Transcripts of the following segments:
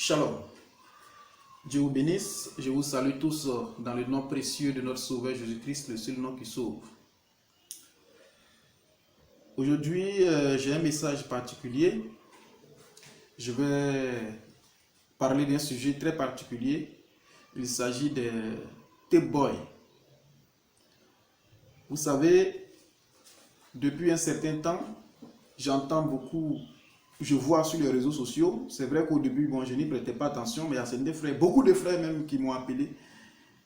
Shalom. Dieu vous bénisse. Je vous salue tous dans le nom précieux de notre Sauveur Jésus-Christ, le seul nom qui sauve. Aujourd'hui, j'ai un message particulier. Je vais parler d'un sujet très particulier. Il s'agit des T-Boys. Vous savez, depuis un certain temps, j'entends beaucoup, je vois sur les réseaux sociaux. C'est vrai qu'au début, je n'y prêtais pas attention, mais il y a certains frères, beaucoup de frères même qui m'ont appelé,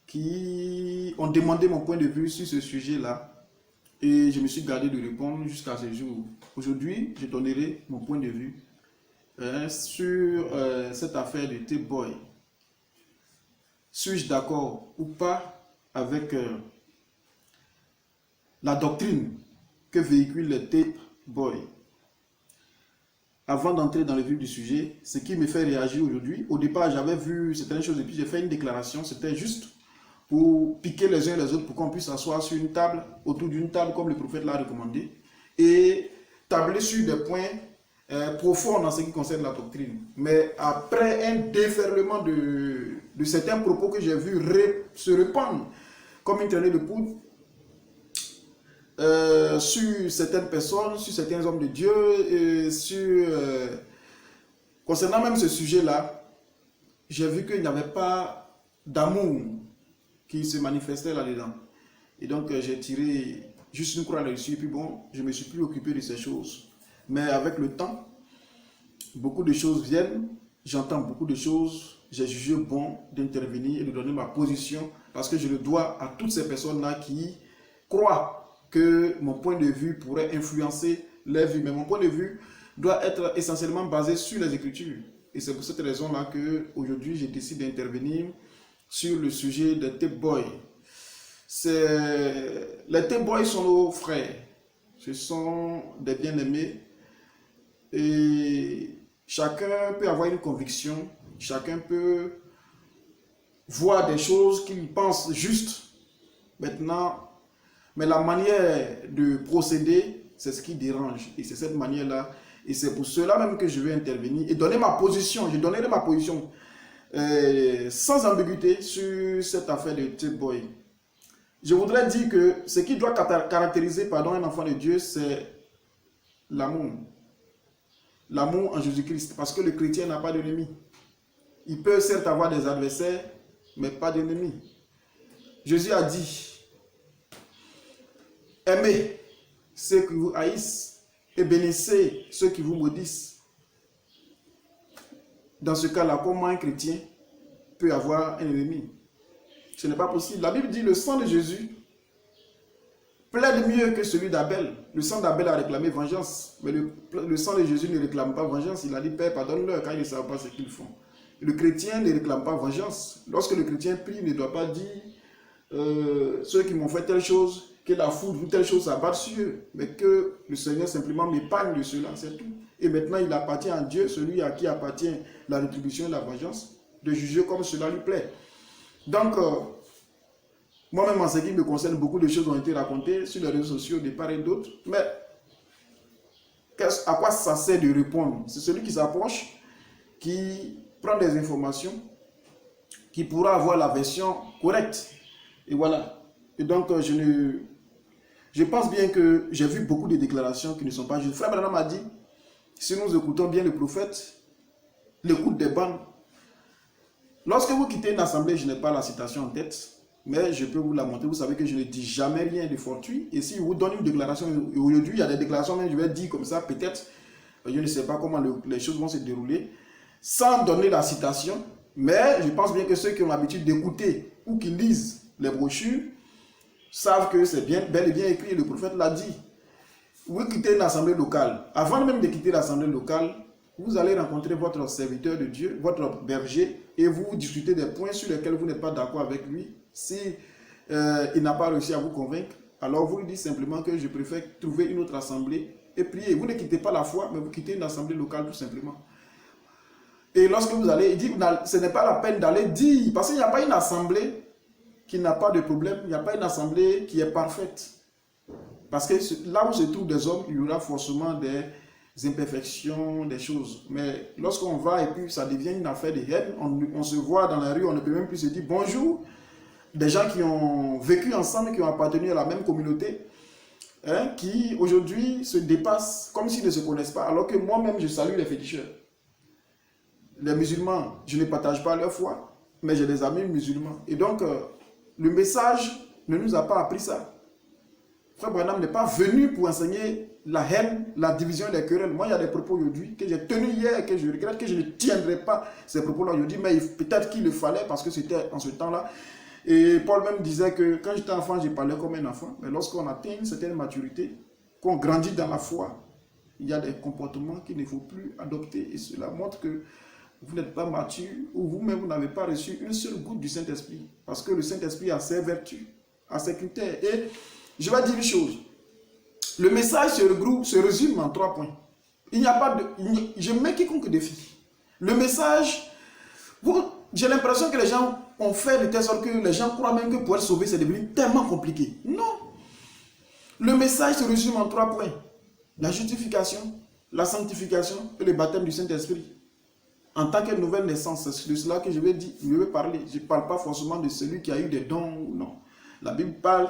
qui ont demandé mon point de vue sur ce sujet-là. Et je me suis gardé de répondre jusqu'à ce jour. Aujourd'hui, je donnerai mon point de vue sur cette affaire de T-Boy. Suis-je d'accord ou pas avec la doctrine que véhicule les T-Boy? Avant d'entrer dans le vif du sujet, ce qui me fait réagir aujourd'hui, au départ j'avais vu certaines choses et puis j'ai fait une déclaration, c'était juste pour piquer les uns les autres pour qu'on puisse s'asseoir sur une table, autour d'une table comme le prophète l'a recommandé, et tabler sur des points profonds dans ce qui concerne la doctrine. Mais après un déferlement de certains propos que j'ai vus se répandre comme une traînée de poudre, sur certaines personnes, sur certains hommes de Dieu, et concernant même ce sujet-là, j'ai vu qu'il n'y avait pas d'amour qui se manifestait là-dedans. Et donc j'ai tiré juste une croix là-dessus, et puis bon, je ne me suis plus occupé de ces choses. Mais avec le temps, beaucoup de choses viennent, j'entends beaucoup de choses, j'ai jugé bon d'intervenir et de donner ma position, parce que je le dois à toutes ces personnes-là qui croient que mon point de vue pourrait influencer les vues. Mais mon point de vue doit être essentiellement basé sur les Écritures. Et c'est pour cette raison-là qu'aujourd'hui, je décide d'intervenir sur le sujet des T-Boys. Les T-Boys sont nos frères. Ce sont des bien-aimés. Et chacun peut avoir une conviction. Chacun peut voir des choses qu'il pense justes. Maintenant, mais la manière de procéder, c'est ce qui dérange. Et c'est cette manière-là. Et c'est pour cela même que je vais intervenir et donner ma position. Je donnerai ma position sans ambiguïté sur cette affaire de T-Boy. Je voudrais dire que ce qui doit caractériser un enfant de Dieu, c'est l'amour. L'amour en Jésus-Christ. Parce que le chrétien n'a pas d'ennemi. Il peut certes avoir des adversaires, mais pas d'ennemis. Jésus a dit: aimez ceux qui vous haïssent et bénissez ceux qui vous maudissent. Dans ce cas-là, comment un chrétien peut avoir un ennemi? Ce n'est pas possible. La Bible dit: le sang de Jésus plaide mieux que celui d'Abel. Le sang d'Abel a réclamé vengeance, mais le sang de Jésus ne réclame pas vengeance. Il a dit: Père, pardonne-leur car ils ne savent pas ce qu'ils font. Le chrétien ne réclame pas vengeance. Lorsque le chrétien prie, il ne doit pas dire ceux qui m'ont fait telle chose, que la foudre ou telle chose s'abatte sur eux, mais que le Seigneur simplement m'épargne de cela, c'est tout. Et maintenant, il appartient à Dieu, celui à qui appartient la rétribution et la vengeance, de juger comme cela lui plaît. Donc, moi-même, en ce qui me concerne, beaucoup de choses ont été racontées sur les réseaux sociaux de part et d'autre, mais à quoi ça sert de répondre? C'est celui qui s'approche, qui prend des informations, qui pourra avoir la version correcte. Et voilà. Et donc, je pense bien que j'ai vu beaucoup de déclarations qui ne sont pas justes. Frère Branham m'a dit: si nous écoutons bien le prophète, l'écoute des bandes. Lorsque vous quittez une assemblée, je n'ai pas la citation en tête, mais je peux vous la montrer. Vous savez que je ne dis jamais rien de fortuit. Et si je vous donne une déclaration, aujourd'hui, il y a des déclarations, mais je vais dire comme ça, peut-être, je ne sais pas comment les choses vont se dérouler, sans donner la citation, mais je pense bien que ceux qui ont l'habitude d'écouter ou qui lisent les brochures savent que c'est bel et bien écrit. Le prophète l'a dit. Vous quittez une assemblée locale. Avant même de quitter l'assemblée locale, vous allez rencontrer votre serviteur de Dieu, votre berger, et vous discutez des points sur lesquels vous n'êtes pas d'accord avec lui. Si il n'a pas réussi à vous convaincre, alors vous lui dites simplement que je préfère trouver une autre assemblée et prier. Vous ne quittez pas la foi, mais vous quittez une assemblée locale tout simplement. Et lorsque vous allez, il dit, ce n'est pas la peine d'aller dire, parce qu'il n'y a pas une assemblée qui n'a pas de problème, il n'y a pas une assemblée qui est parfaite. Parce que là où se trouvent des hommes, il y aura forcément des imperfections, des choses. Mais lorsqu'on va et puis ça devient une affaire de haine, on se voit dans la rue, on ne peut même plus se dire bonjour. Des gens qui ont vécu ensemble, qui ont appartenu à la même communauté, hein, qui aujourd'hui se dépassent comme s'ils ne se connaissent pas, alors que moi-même je salue les féticheurs. Les musulmans, je ne partage pas leur foi, mais j'ai des amis musulmans. Et donc, le message ne nous a pas appris ça. Frère Branham n'est pas venu pour enseigner la haine, la division et les querelles. Moi, il y a des propos aujourd'hui que j'ai tenus hier et que je regrette que je ne tiendrai pas ces propos-là aujourd'hui, mais peut-être qu'il le fallait parce que c'était en ce temps-là. Et Paul même disait que quand j'étais enfant, je parlais comme un enfant, mais lorsqu'on atteint une certaine maturité, qu'on grandit dans la foi, il y a des comportements qu'il ne faut plus adopter et cela montre que vous n'êtes pas mature ou vous-même vous n'avez pas reçu une seule goutte du Saint-Esprit parce que le Saint-Esprit a ses vertus, a ses critères. Et je vais dire une chose, le message se résume en 3 points. Il n'y a pas de... Je mets quiconque défi. Le message, j'ai l'impression que les gens ont fait de telle sorte que les gens croient même que pour être sauvé, c'est devenu tellement compliqué. Non. Le message se résume en 3 points. La justification, la sanctification et le baptême du Saint-Esprit. En tant que nouvelle naissance, c'est de cela que je vais parler. Je ne parle pas forcément de celui qui a eu des dons ou non. La Bible parle,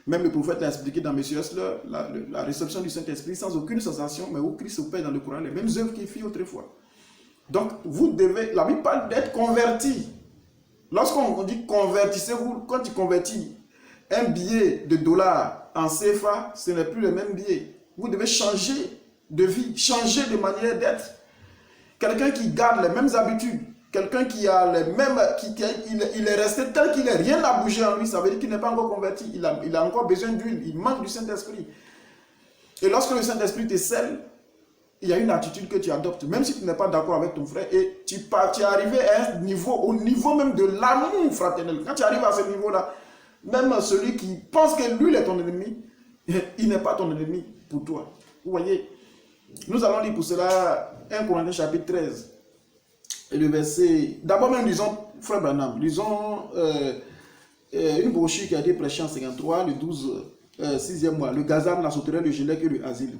même le prophète l'a expliqué dans M. Hessler, la réception du Saint-Esprit sans aucune sensation, mais où Christ opère dans le Coran, les mêmes œuvres qu'il fit autrefois. Donc, la Bible parle d'être converti. Lorsqu'on dit convertissez-vous, quand tu convertis un billet de dollars en CFA, ce n'est plus le même billet. Vous devez changer de vie, changer de manière d'être. Quelqu'un qui garde les mêmes habitudes, quelqu'un qui a les mêmes, il est resté tel qu'il est, rien n'a bougé en lui, ça veut dire qu'il n'est pas encore converti, il a encore besoin d'huile, il manque du Saint-Esprit. Et lorsque le Saint-Esprit te scelle, il y a une attitude que tu adoptes, même si tu n'es pas d'accord avec ton frère, et tu es arrivé à un niveau, au niveau même de l'amour fraternel. Quand tu arrives à ce niveau-là, même celui qui pense que lui est ton ennemi, il n'est pas ton ennemi pour toi. Vous voyez, nous allons lire pour cela 1 Corinthiens chapitre 13. Et le verset, d'abord même lisons, frère Branham, lisons une brochure qui a été prêchée en 53, le 12, 6e mois, le gazam, la sauterelle, le gelec et le asile.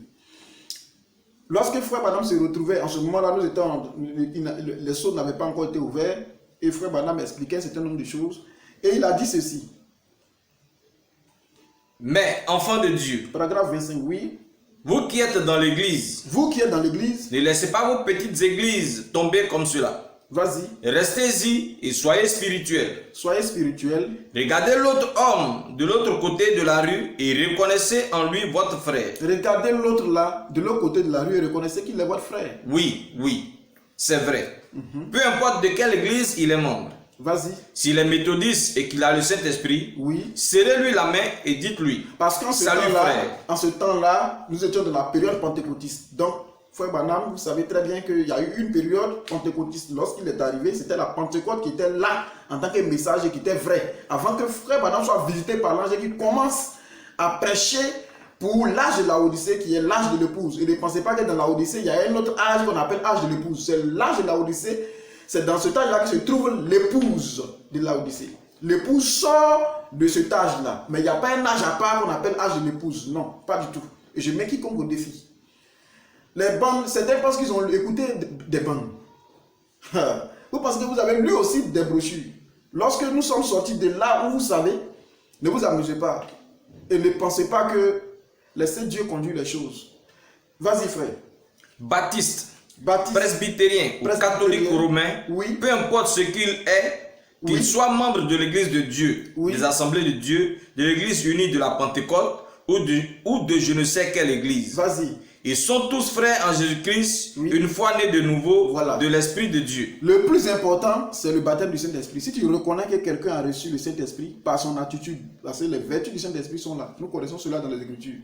Lorsque frère Branham se retrouvait, en ce moment-là, les sceaux n'avaient pas encore été ouverts, et frère Branham expliquait un certain nombre de choses, et il a dit ceci. Mais, enfants de Dieu, paragraphe 25, oui. Vous qui êtes dans l'église, ne laissez pas vos petites églises tomber comme cela. Vas-y. Restez-y et soyez spirituels. Soyez spirituels. Regardez l'autre homme de l'autre côté de la rue et reconnaissez en lui votre frère. Regardez l'autre là, de l'autre côté de la rue et reconnaissez qu'il est votre frère. Oui, c'est vrai. Peu importe de quelle église il est membre. Vas-y. S'il est méthodiste et qu'il a le Saint-Esprit, oui. Serrez-lui la main et dites-lui. Parce qu'en ce temps-là, nous étions dans la période pentecôtiste. Donc, frère Branham, vous savez très bien qu'il y a eu une période pentecôtiste. Lorsqu'il est arrivé, c'était la Pentecôte qui était là en tant que message et qui était vrai. Avant que frère Branham soit visité par l'ange et qu'il commence à prêcher pour l'âge de la Odyssée qui est l'âge de l'épouse. Et ne pensez pas que dans la Odyssée, il y a un autre âge qu'on appelle âge de l'épouse. C'est l'âge de la Odyssée. C'est dans cet âge-là que se trouve l'épouse de la Odyssée. L'épouse sort de cet âge-là. Mais il n'y a pas un âge à part qu'on appelle âge de l'épouse. Non, pas du tout. Et je mets quiconque au défi. Les bandes, certains pensent qu'ils ont écouté des bandes. Vous pensez que vous avez lu aussi des brochures. Lorsque nous sommes sortis de là où vous savez, ne vous amusez pas. Et ne pensez pas que laissez Dieu conduire les choses. Vas-y frère. Baptiste, presbytérien ou catholique ou romain, oui. Peu importe ce qu'il est, qu'il oui. soit membre de l'église de Dieu, oui. des assemblées de Dieu, de l'église unie de la Pentecôte ou de je ne sais quelle église. Vas-y. Ils sont tous frères en Jésus-Christ, oui. Une fois nés de nouveau de l'Esprit de Dieu. Le plus important, c'est le baptême du Saint-Esprit. Si tu reconnais que quelqu'un a reçu le Saint-Esprit par son attitude, parce que les vertus du Saint-Esprit sont là. Nous connaissons cela dans les Écritures.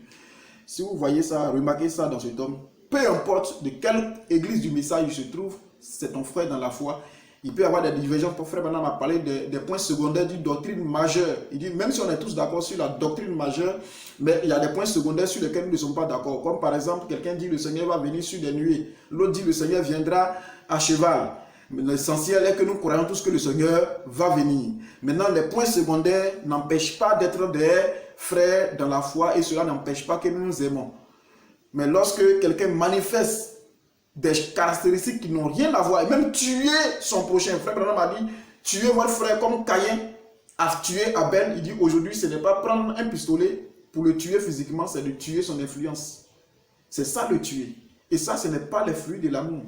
Si vous voyez ça, remarquez ça dans cet homme, peu importe de quelle église du message il se trouve, c'est ton frère dans la foi. Il peut y avoir des divergences. Ton frère maintenant a parlé des points secondaires d'une doctrine majeure. Il dit, même si on est tous d'accord sur la doctrine majeure, mais il y a des points secondaires sur lesquels nous ne sommes pas d'accord. Comme par exemple, quelqu'un dit le Seigneur va venir sur des nuées. L'autre dit le Seigneur viendra à cheval. L'essentiel est que nous croyons tous que le Seigneur va venir. Maintenant, les points secondaires n'empêchent pas d'être des frères dans la foi et cela n'empêche pas que nous nous aimons. Mais lorsque quelqu'un manifeste des caractéristiques qui n'ont rien à voir, et même tuer son prochain, frère Branham a dit, tuer votre frère comme Caïn a tué Abel. Il dit aujourd'hui, ce n'est pas prendre un pistolet pour le tuer physiquement, c'est de tuer son influence. C'est ça le tuer. Et ça, ce n'est pas les fruits de l'amour.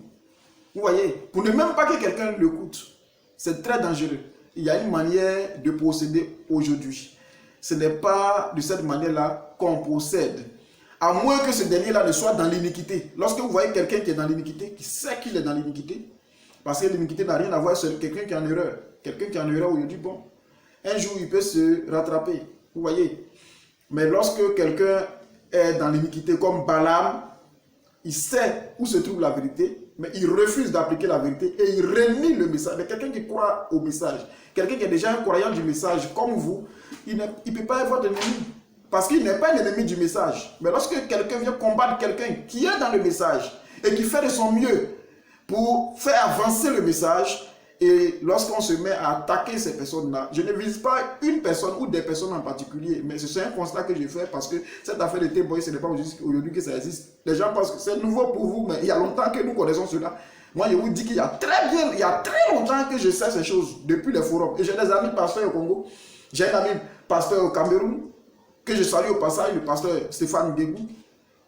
Vous voyez, pour ne même pas que quelqu'un l'écoute, c'est très dangereux. Il y a une manière de procéder aujourd'hui. Ce n'est pas de cette manière-là qu'on procède. À moins que ce dernier-là ne soit dans l'iniquité. Lorsque vous voyez quelqu'un qui est dans l'iniquité, qui sait qu'il est dans l'iniquité, parce que l'iniquité n'a rien à voir sur quelqu'un qui est en erreur. Quelqu'un qui est en erreur aujourd'hui, bon, un jour il peut se rattraper. Vous voyez. Mais lorsque quelqu'un est dans l'iniquité comme Balaam, il sait où se trouve la vérité, mais il refuse d'appliquer la vérité et il renie le message. Mais quelqu'un qui croit au message, quelqu'un qui est déjà un croyant du message comme vous, il ne peut pas être votre ennemi. Parce qu'il n'est pas un ennemi du message. Mais lorsque quelqu'un vient combattre quelqu'un qui est dans le message et qui fait de son mieux pour faire avancer le message, et lorsqu'on se met à attaquer ces personnes-là, je ne vise pas une personne ou des personnes en particulier, mais c'est un constat que je fais parce que cette affaire de T-Boy, ce n'est pas aujourd'hui que ça existe. Les gens pensent que c'est nouveau pour vous, mais il y a longtemps que nous connaissons cela. Moi, je vous dis qu'il y a très longtemps que je sais ces choses, depuis les forums. Et j'ai des amis pasteurs au Congo, j'ai un ami pasteur au Cameroun, que je salue au passage, le pasteur Stéphane Guégou,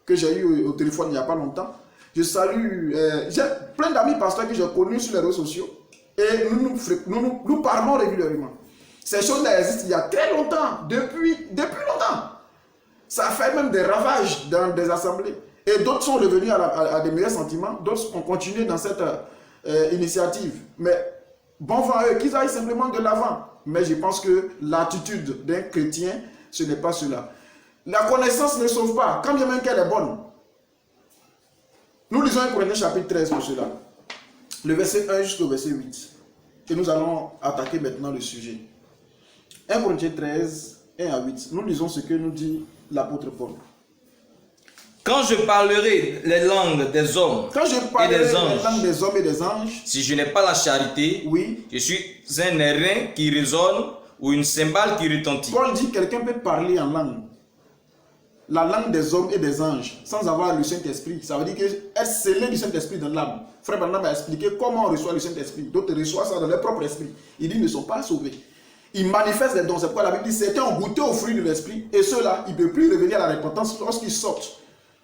que j'ai eu au téléphone il n'y a pas longtemps. Je salue, j'ai plein d'amis pasteurs que j'ai connus sur les réseaux sociaux. Et nous parlons régulièrement. Ces choses-là existent il y a très longtemps, depuis longtemps. Ça fait même des ravages dans des assemblées. Et d'autres sont revenus à des meilleurs sentiments, d'autres ont continué dans cette initiative. Mais bon vent à eux, qu'ils aillent simplement de l'avant. Mais je pense que l'attitude d'un chrétien, ce n'est pas cela. La connaissance ne sauve pas, quand bien même qu'elle est bonne. Nous lisons 1 Corinthiens chapitre 13 pour cela. Le verset 1 jusqu'au verset 8. Et nous allons attaquer maintenant le sujet. 1 Corinthiens 13, 1 à 8. Nous lisons ce que nous dit l'apôtre Paul. Quand je parlerai les langues des hommes et des anges, si je n'ai pas la charité, oui, je suis un airain qui résonne ou une cymbale qui retentit. Paul dit que quelqu'un peut parler en langue. La langue des hommes et des anges, sans avoir le Saint-Esprit. Ça veut dire qu'être scellé du Saint-Esprit dans l'âme. Frère Branham a expliqué comment on reçoit le Saint-Esprit. D'autres reçoivent ça dans leur propre esprit. Il dit qu'ils ne sont pas sauvés. Ils manifestent les dons. C'est pourquoi la Bible dit certains ont goûté au fruit de l'Esprit. Et ceux-là, ils ne peuvent plus revenir à la repentance lorsqu'ils sortent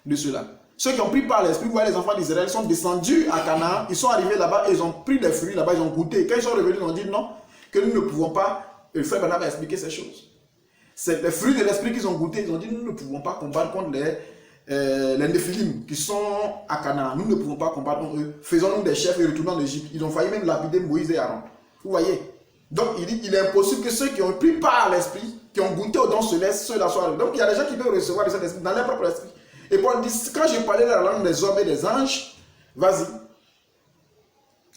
de cela. Ceux qui ont pris par l'Esprit, vous voyez les enfants d'Israël, sont descendus à Canaan. Ils sont arrivés là-bas et ils ont pris des fruits là-bas. Ils ont goûté. Quand ils sont revenus, ils ont dit non, que nous ne pouvons pas. Et le frère Branham a expliqué ces choses. C'est les fruits de l'esprit qu'ils ont goûté. Ils ont dit, nous ne pouvons pas combattre contre les Néphilim qui sont à Canaan. Nous ne pouvons pas combattre contre eux. Faisons-nous des chefs et retournons en Égypte. Ils ont failli même lapider Moïse et Aaron. Vous voyez? Donc il dit, il est impossible que ceux qui ont pris part à l'esprit, qui ont goûté aux dons célestes, ceux-là soient. Donc il y a des gens qui peuvent recevoir de cet esprit dans leur propre esprit. Et Paul dit, quand je parlais la langue des hommes et des anges, vas-y.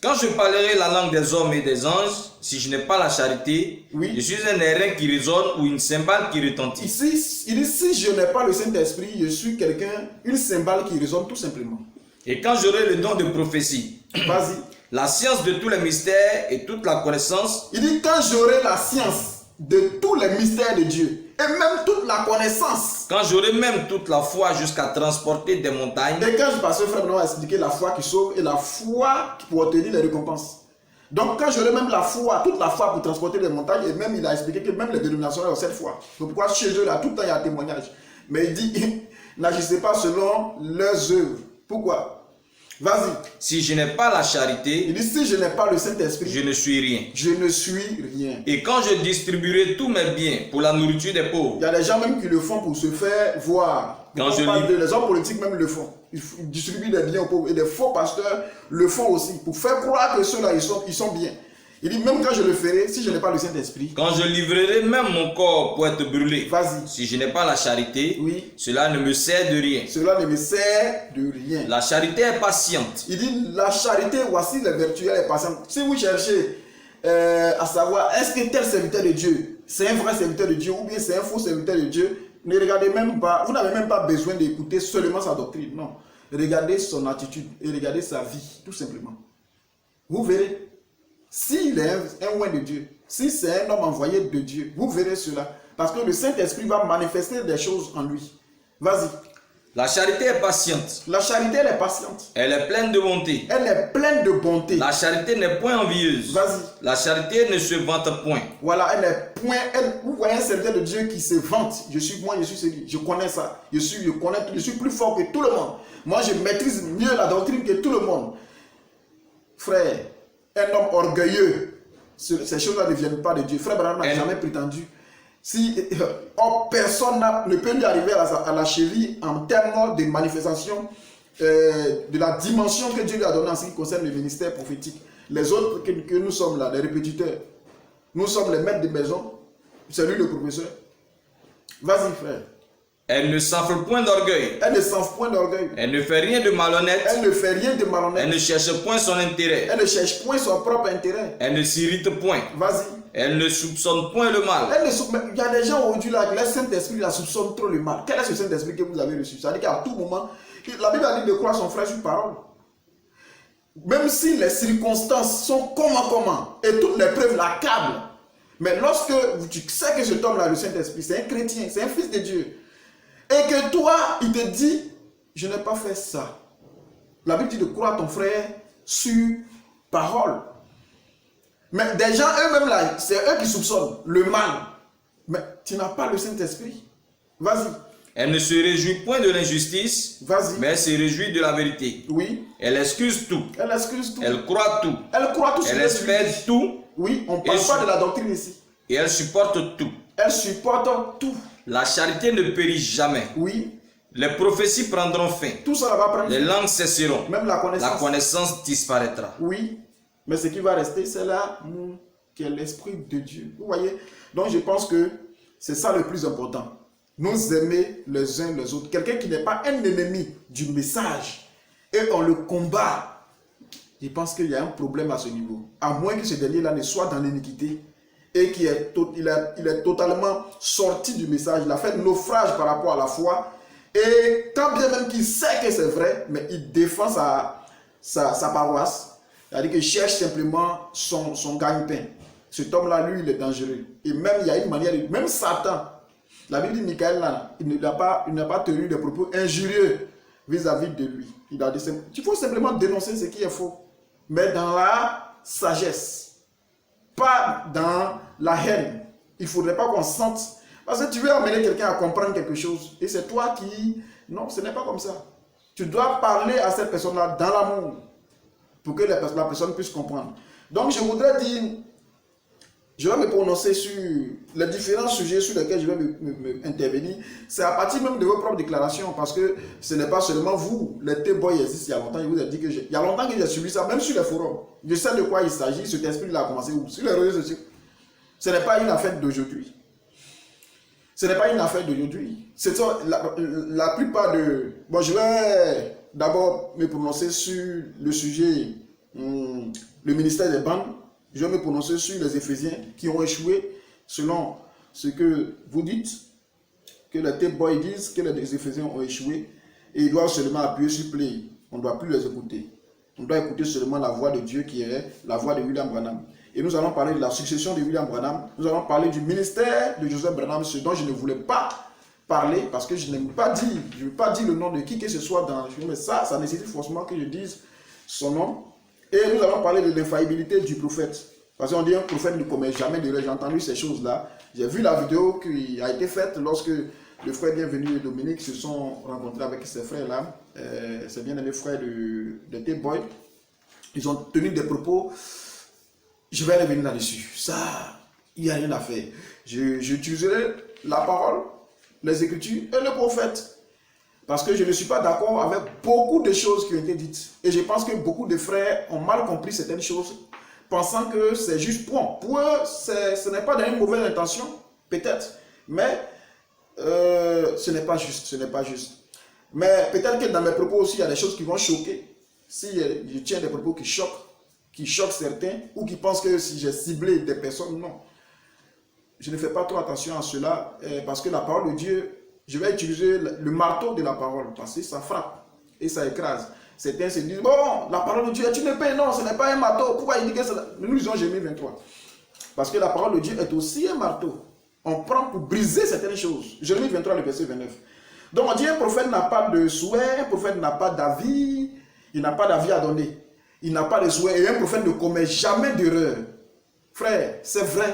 Quand je parlerai la langue des hommes et des anges, si je n'ai pas la charité, oui, je suis un airain qui résonne ou une cymbale qui retentit. Ici, il dit, si je n'ai pas le Saint-Esprit, je suis quelqu'un, une cymbale qui résonne tout simplement. Et quand j'aurai le don de prophétie, vas-y, la science de tous les mystères et toute la connaissance. Il dit, quand j'aurai la science de tous les mystères de Dieu, et même toute la connaissance. Quand j'aurai même toute la foi jusqu'à transporter des montagnes. Et quand je passe, frère, on va expliquer la foi qui sauve et la foi pour obtenir les récompenses. Donc quand j'aurai même la foi, toute la foi pour transporter les montagnes, et même il a expliqué que même les dénominations ont cette foi. Donc pourquoi chez eux là, tout le temps il y a un témoignage. Mais il dit, n'agissez pas selon leurs œuvres. Pourquoi? Vas-y. Si je n'ai pas la charité, il dit, si je n'ai pas le Saint-Esprit, je ne suis rien. Je ne suis rien. Et quand je distribuerai tous mes biens pour la nourriture des pauvres. Il y a des gens même qui le font pour se faire voir. Les hommes politiques même le font. Ils distribuent des biens aux pauvres. Et des faux pasteurs le font aussi. Pour faire croire que ceux-là, ils sont bien. Il dit, même quand je le ferai, si je n'ai pas le Saint-Esprit. Quand je livrerai même mon corps pour être brûlé. Vas-y. Si je n'ai pas la charité, oui, cela ne me sert de rien. Cela ne me sert de rien. La charité est patiente. Il dit, la charité, voici les vertus, elle est patiente. Si vous cherchez à savoir, est-ce que tel serviteur de Dieu, c'est un vrai serviteur de Dieu ou bien c'est un faux serviteur de Dieu, ne regardez même pas, vous n'avez même pas besoin d'écouter seulement sa doctrine. Non. Regardez son attitude et regardez sa vie, tout simplement. Vous verrez. S'il est un oint de Dieu, si c'est un homme envoyé de Dieu, vous verrez cela. Parce que le Saint-Esprit va manifester des choses en lui. Vas-y. La charité est patiente. La charité, elle est patiente. Elle est pleine de bonté. Elle est pleine de bonté. La charité n'est point envieuse. Vas-y. La charité ne se vante point. Voilà, elle est point. Vous voyez un serviteur de Dieu qui se vante. Je suis celui. Je connais ça. Je suis plus fort que tout le monde. Moi, je maîtrise mieux la doctrine que tout le monde. Frère, un homme orgueilleux, ces choses-là ne viennent pas de Dieu. Frère Branham n'a jamais prétendu. Si personne ne peut lui arriver à la cheville en termes de manifestation de la dimension que Dieu lui a donnée en ce qui concerne le ministère prophétique. Les autres que nous sommes là, les répétiteurs, nous sommes les maîtres de maison, c'est lui le professeur. Vas-y frère. Elle ne s'enfle point d'orgueil. Elle ne s'enfle point d'orgueil. Elle ne fait rien de malhonnête. Elle ne fait rien de malhonnête. Elle ne cherche point son intérêt. Elle ne cherche point son propre intérêt. Elle ne s'irrite point. Vas-y. Elle ne soupçonne point le mal. Il y a des gens aujourd'hui là, le Saint-Esprit la soupçonne trop le mal. Quel est ce Saint-Esprit que vous avez reçu? Ça veut dire qu'à tout moment, la Bible a dit de croire son frère sur parole. Même si les circonstances sont comment, et toutes les preuves l'accablent. Mais lorsque tu sais que cet homme-là, le Saint-Esprit, c'est un chrétien, c'est un fils de Dieu, et que toi, il te dit, je n'ai pas fait ça. La Bible dit de croire ton frère sur parole. Mais des gens eux-mêmes là, c'est eux qui soupçonnent le mal. Mais tu n'as pas le Saint-Esprit. Vas-y. Elle ne se réjouit point de l'injustice, mais elle se réjouit de la vérité. Oui. Elle excuse tout. Elle excuse tout. Elle croit tout. Elle croit tout. Elle espère tout. Oui, on ne parle pas de la doctrine ici. Et elle supporte tout. Elle supporte tout. La charité ne périt jamais. Oui. Les prophéties prendront fin. Tout ça va prendre fin. Les langues cesseront. Même la connaissance. La connaissance disparaîtra. Oui. Mais ce qui va rester, c'est l'amour qui est l'Esprit de Dieu. Vous voyez? Donc je pense que c'est ça le plus important. Nous aimer les uns les autres. Quelqu'un qui n'est pas un ennemi du message et on le combat. Je pense qu'il y a un problème à ce niveau. À moins que ce dernier-là ne soit dans l'iniquité et qu'il est totalement sorti du message. Il a fait naufrage par rapport à la foi. Et quand bien même qu'il sait que c'est vrai, mais il défend sa paroisse. C'est-à-dire qu'il cherche simplement son gagne-pain. Cet homme-là, lui, il est dangereux. Et même, il y a une manière, même Satan, la Bible dit Michael, là, il n'a pas tenu des propos injurieux vis-à-vis de lui. Il faut simplement dénoncer ce qui est faux. Mais dans la sagesse. Pas dans la haine. Il ne faudrait pas qu'on sente. Parce que tu veux amener quelqu'un à comprendre quelque chose. Et c'est toi qui... Non, ce n'est pas comme ça. Tu dois parler à cette personne-là dans l'amour. Pour que la personne puisse comprendre. Donc je voudrais dire, je vais me prononcer sur les différents sujets sur lesquels je vais intervenir. C'est à partir même de vos propres déclarations, parce que ce n'est pas seulement vous. Les T-Boys existent il y a longtemps. Je vous ai dit que il y a longtemps que j'ai suivi ça, même sur les forums. Je sais de quoi il s'agit. Cet esprit-là a commencé où? Sur les réseaux sociaux. Ce n'est pas une affaire d'aujourd'hui. Ce n'est pas une affaire d'aujourd'hui. C'est la plupart de... Bon, je vais d'abord me prononcer sur le sujet, le ministère des bandes. Je vais me prononcer sur les Éphésiens qui ont échoué selon ce que vous dites, que les T-Boys disent que les Éphésiens ont échoué et ils doivent seulement appuyer sur play. On ne doit plus les écouter. On doit écouter seulement la voix de Dieu qui est la voix de William Branham. Et nous allons parler de la succession de William Branham. Nous allons parler du ministère de Joseph Branham, ce dont je ne voulais pas parler parce que je n'aime pas dire, je ne veux pas dire le nom de qui que ce soit dans le film, mais ça nécessite forcément que je dise son nom. Et nous allons parler de l'infaillibilité du prophète. Parce qu'on dit un prophète ne commet jamais d'erreur. J'ai entendu ces choses-là. J'ai vu la vidéo qui a été faite lorsque le frère bienvenu et Dominique se sont rencontrés avec ces frères-là, ces bien-aimés frères de T-Boy. Ils ont tenu des propos. Je vais revenir là-dessus. Ça, il n'y a rien à faire. J'utiliserai la parole, les Écritures et le prophète. Parce que je ne suis pas d'accord avec beaucoup de choses qui ont été dites. Et je pense que beaucoup de frères ont mal compris certaines choses, pensant que c'est juste point. Pour eux, ce n'est pas dans une mauvaise intention, peut-être. Mais ce n'est pas juste. Ce n'est pas juste. Mais peut-être que dans mes propos aussi, il y a des choses qui vont choquer. Si je tiens des propos qui choquent certains, ou qui pensent que si j'ai ciblé des personnes, non. Je ne fais pas trop attention à cela, parce que la parole de Dieu, je vais utiliser le marteau de la parole, parce que ça frappe et ça écrase. Certains se disent, bon, la parole de Dieu est une épée, non, ce n'est pas un marteau. Pourquoi il dit que c'est... Nous lisons Jérémie 23. Parce que la parole de Dieu est aussi un marteau. On prend pour briser certaines choses. Jérémie 23, le verset 29. Donc on dit un prophète n'a pas de souhait, un prophète n'a pas d'avis, il n'a pas d'avis à donner. Il n'a pas de souhait et un prophète ne commet jamais d'erreur. Frère, c'est vrai,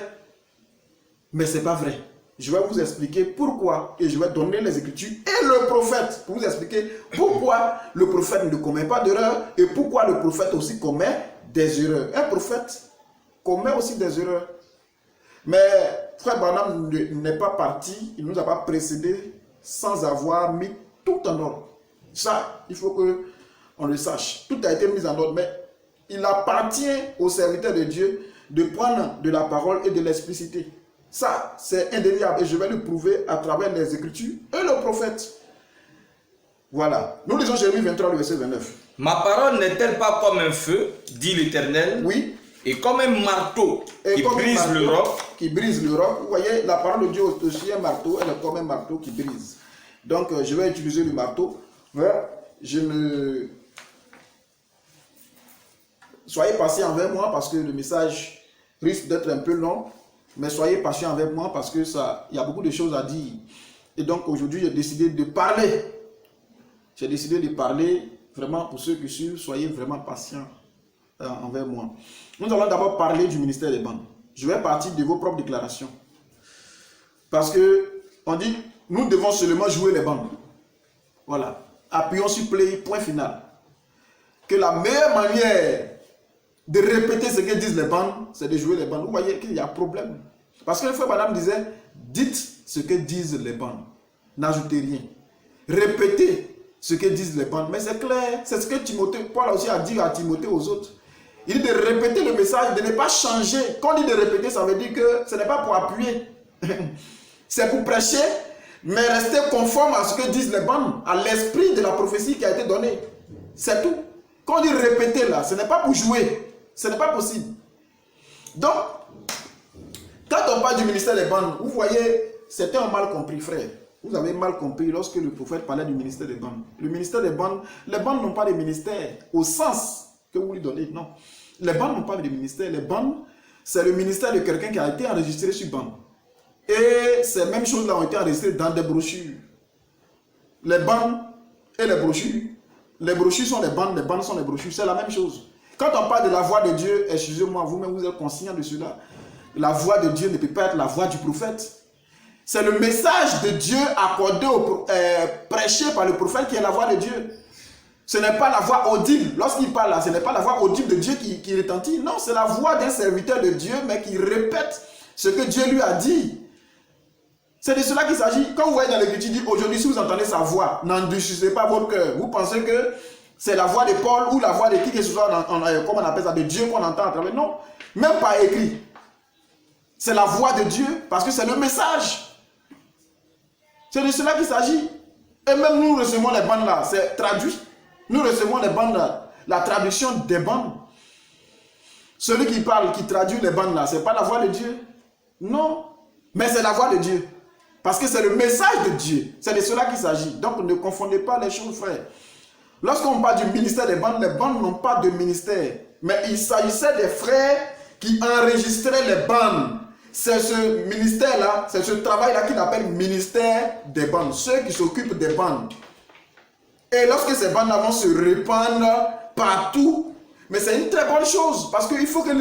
mais ce n'est pas vrai. Je vais vous expliquer pourquoi et je vais donner les Écritures et le prophète pour vous expliquer pourquoi le prophète ne commet pas d'erreur et pourquoi le prophète aussi commet des erreurs. Un prophète commet aussi des erreurs. Mais frère Branham n'est pas parti, il ne nous a pas précédé sans avoir mis tout en ordre. Ça, il faut qu'on le sache. Tout a été mis en ordre, mais il appartient aux serviteurs de Dieu de prendre de la parole et de l'expliciter. Ça, c'est indéniable et je vais le prouver à travers les Écritures et le prophète. Voilà. Nous lisons Jérémie 23, le verset 29. Ma parole n'est-elle pas comme un feu, dit l'Éternel, oui, et comme un marteau qui brise le roc. Qui brise le roc. Vous voyez, la parole de Dieu est aussi un marteau, elle est comme un marteau qui brise. Donc, je vais utiliser le marteau. Je ne... Soyez patient avec moi parce que le message risque d'être un peu long. Mais soyez patient avec moi parce que il y a beaucoup de choses à dire. Et donc aujourd'hui, j'ai décidé de parler. J'ai décidé de parler vraiment pour ceux qui suivent. Soyez vraiment patients envers moi. Nous allons d'abord parler du ministère des bandes. Je vais partir de vos propres déclarations. Parce que on dit, nous devons seulement jouer les bandes. Voilà. Appuyons sur play, point final. Que la meilleure manière de répéter ce que disent les bandes, c'est de jouer les bandes. Vous voyez qu'il y a problème. Parce que le frère Madame disait, dites ce que disent les bandes. N'ajoutez rien. Répétez ce que disent les bandes. Mais c'est clair, c'est ce que Paul aussi a dit à Timothée aux autres. Il dit de répéter le message, de ne pas changer. Quand on dit de répéter, ça veut dire que ce n'est pas pour appuyer. C'est pour prêcher, mais rester conforme à ce que disent les bandes, à l'esprit de la prophétie qui a été donnée. C'est tout. Quand on dit répéter là, ce n'est pas pour jouer. Ce n'est pas possible. Donc, quand on parle du ministère des bandes, vous voyez, c'était un mal compris, frère. Vous avez mal compris lorsque le prophète parlait du ministère des bandes. Le ministère des bandes, les bandes n'ont pas de ministère au sens que vous lui donnez, non. Les bandes n'ont pas de ministère. Les bandes, c'est le ministère de quelqu'un qui a été enregistré sur bande. Et ces mêmes choses-là ont été enregistrées dans des brochures. Les bandes et les brochures sont les bandes sont les brochures, c'est la même chose. Quand on parle de la voix de Dieu, excusez-moi, vous-même vous êtes conscient de cela. La voix de Dieu ne peut pas être la voix du prophète. C'est le message de Dieu accordé, prêché par le prophète qui est la voix de Dieu. Ce n'est pas la voix audible. Lorsqu'il parle là, ce n'est pas la voix audible de Dieu qui retentit. Non, c'est la voix d'un serviteur de Dieu, mais qui répète ce que Dieu lui a dit. C'est de cela qu'il s'agit. Quand vous voyez dans l'Écriture, il dit aujourd'hui, si vous entendez sa voix, n'endurcissez pas votre cœur. Vous pensez que c'est la voix de Paul ou la voix de qui que ce soit, comme on appelle ça, de Dieu qu'on entend à travers. Non, même pas écrit. C'est la voix de Dieu parce que c'est le message. C'est de cela qu'il s'agit. Et même nous recevons les bandes là, c'est traduit. Nous recevons les bandes là, la traduction des bandes. Celui qui parle, qui traduit les bandes là, ce n'est pas la voix de Dieu. Non, mais c'est la voix de Dieu. Parce que c'est le message de Dieu. C'est de cela qu'il s'agit. Donc ne confondez pas les choses, frères. Lorsqu'on parle du ministère des bandes, les bandes n'ont pas de ministère. Mais il s'agissait des frères qui enregistraient les bandes. C'est ce ministère-là, c'est ce travail-là qu'il appelle ministère des bandes. Ceux qui s'occupent des bandes. Et lorsque ces bandes vont se répandre partout, mais c'est une très bonne chose. Parce qu'il faut que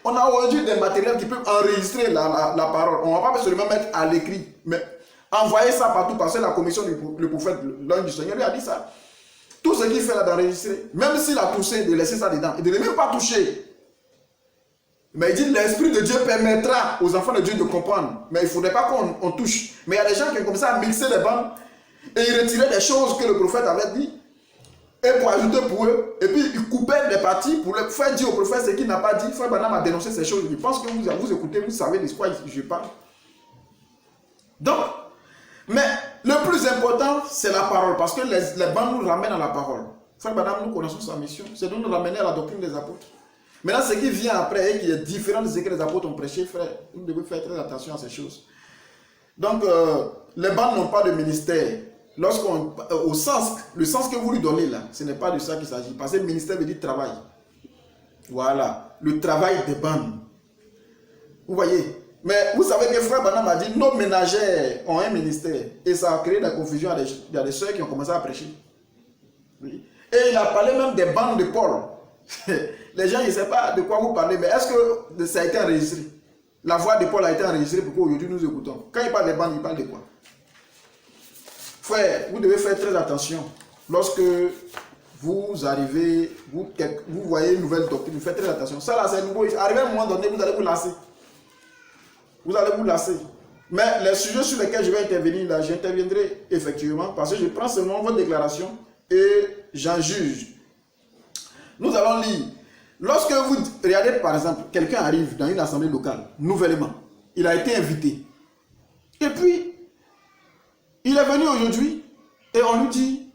on a aujourd'hui des matériels qui peuvent enregistrer la parole. On ne va pas seulement mettre à l'écrit, mais envoyer ça partout parce que la commission du prophète, l'ange du Seigneur, lui a dit ça. Tout ce qu'il fait là d'enregistrer, même s'il a touché, de laisser ça dedans, et de ne même pas toucher. Mais il dit l'Esprit de Dieu permettra aux enfants de Dieu de comprendre. Mais il ne faudrait pas qu'on touche. Mais il y a des gens qui ont commencé à mixer les bandes et ils retiraient des choses que le prophète avait dit. Et pour ajouter pour eux, et puis ils coupaient des parties pour leur faire dire au prophète ce qu'il n'a pas dit. Frère Branham a dénoncé ces choses. Je pense que vous écoutez, vous savez de quoi je parle. Donc, mais le plus important, c'est la parole. Parce que les bandes nous ramènent à la parole. Frère Branham, nous connaissons sa mission. C'est de nous ramener à la doctrine des apôtres. Maintenant, ce qui vient après et qui est différent de ce que les apôtres ont prêché, frère, vous devez faire très attention à ces choses. Donc, les bandes n'ont pas de ministère. Le sens que vous lui donnez là, ce n'est pas de ça qu'il s'agit. Parce que le ministère veut dire travail. Voilà, le travail des bandes. Vous voyez, Mais vous savez que frère Branham a dit nos ménagères ont un ministère. Et ça a créé de la confusion. Il y a des soeurs qui ont commencé à prêcher. Oui. Et il a parlé même des bandes de Paul. Les gens, ils ne savent pas de quoi vous parlez, mais est-ce que ça a été enregistré? La voix de Paul a été enregistrée pour qu'aujourd'hui nous écoutons. Quand il parle des bandes, il parle de quoi? Frère, vous devez faire très attention. Lorsque vous arrivez, vous voyez une nouvelle doctrine, vous faites très attention. Ça là, c'est nouveau. Arrivé à un moment donné, vous allez vous lasser. Vous allez vous lasser. Mais les sujets sur lesquels je vais intervenir là, j'interviendrai effectivement parce que je prends seulement votre déclaration et j'en juge. Nous allons lire. Lorsque vous regardez par exemple, quelqu'un arrive dans une assemblée locale, nouvellement, il a été invité. Et puis, il est venu aujourd'hui et on lui dit,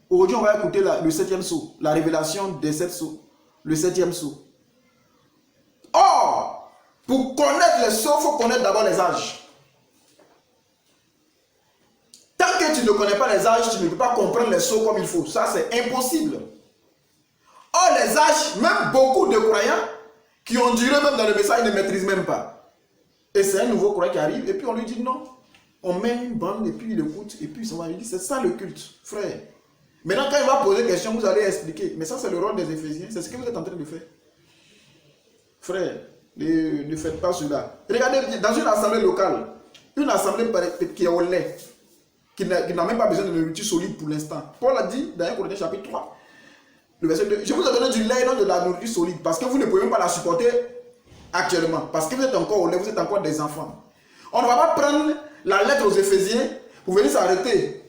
aujourd'hui on va écouter le 7e sceau, la révélation des 7 sceaux, le 7e sceau. Or, pour connaître les sceaux, il faut connaître d'abord les âges. Tant que tu ne connais pas les âges, tu ne peux pas comprendre les sceaux comme il faut. Ça, c'est impossible. Or, les âges, même beaucoup de croyants qui ont duré même dans le message, ils ne maîtrisent même pas. Et c'est un nouveau croyant qui arrive, et puis on lui dit non. On met une bande, et puis il écoute, et puis ça va lui dire c'est ça le culte, frère. Maintenant, quand il va poser des questions, vous allez expliquer. Mais ça, c'est le rôle des Éphésiens. C'est ce que vous êtes en train de faire. Frère, ne faites pas cela. Regardez, dans une assemblée locale, une assemblée qui est au lait, qui n'a même pas besoin de nourriture solide pour l'instant. Paul a dit dans 1 Corinthiens chapitre 3, le verset 2, je vous ai donné du lait et non de la nourriture solide, parce que vous ne pouvez même pas la supporter actuellement. Parce que vous êtes encore au lait, vous êtes encore des enfants. On ne va pas prendre la lettre aux Éphésiens pour venir s'arrêter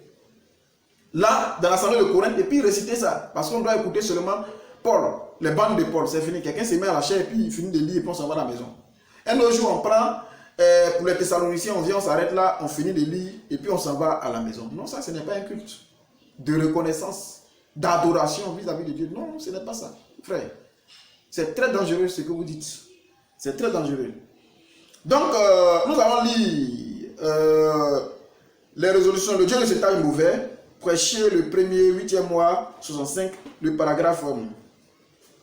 là, dans l'assemblée de Corinthe, et puis réciter ça. Parce qu'on doit écouter seulement Paul, les bandes de Paul, c'est fini. Quelqu'un se met à la chair, et puis il finit de lire, et puis on s'en va à la maison. Un autre jour, on prend, pour les Thessaloniciens, on vient, on s'arrête là, on finit de lire, et puis on s'en va à la maison. Non, ça, ce n'est pas un culte de reconnaissance, d'adoration vis-à-vis de Dieu. Non, ce n'est pas ça, frère. C'est très dangereux ce que vous dites. C'est très dangereux. Donc, nous allons lire les résolutions. Le Dieu de cet âge mauvais, prêcher le 1er, 8e mois, 65, le paragraphe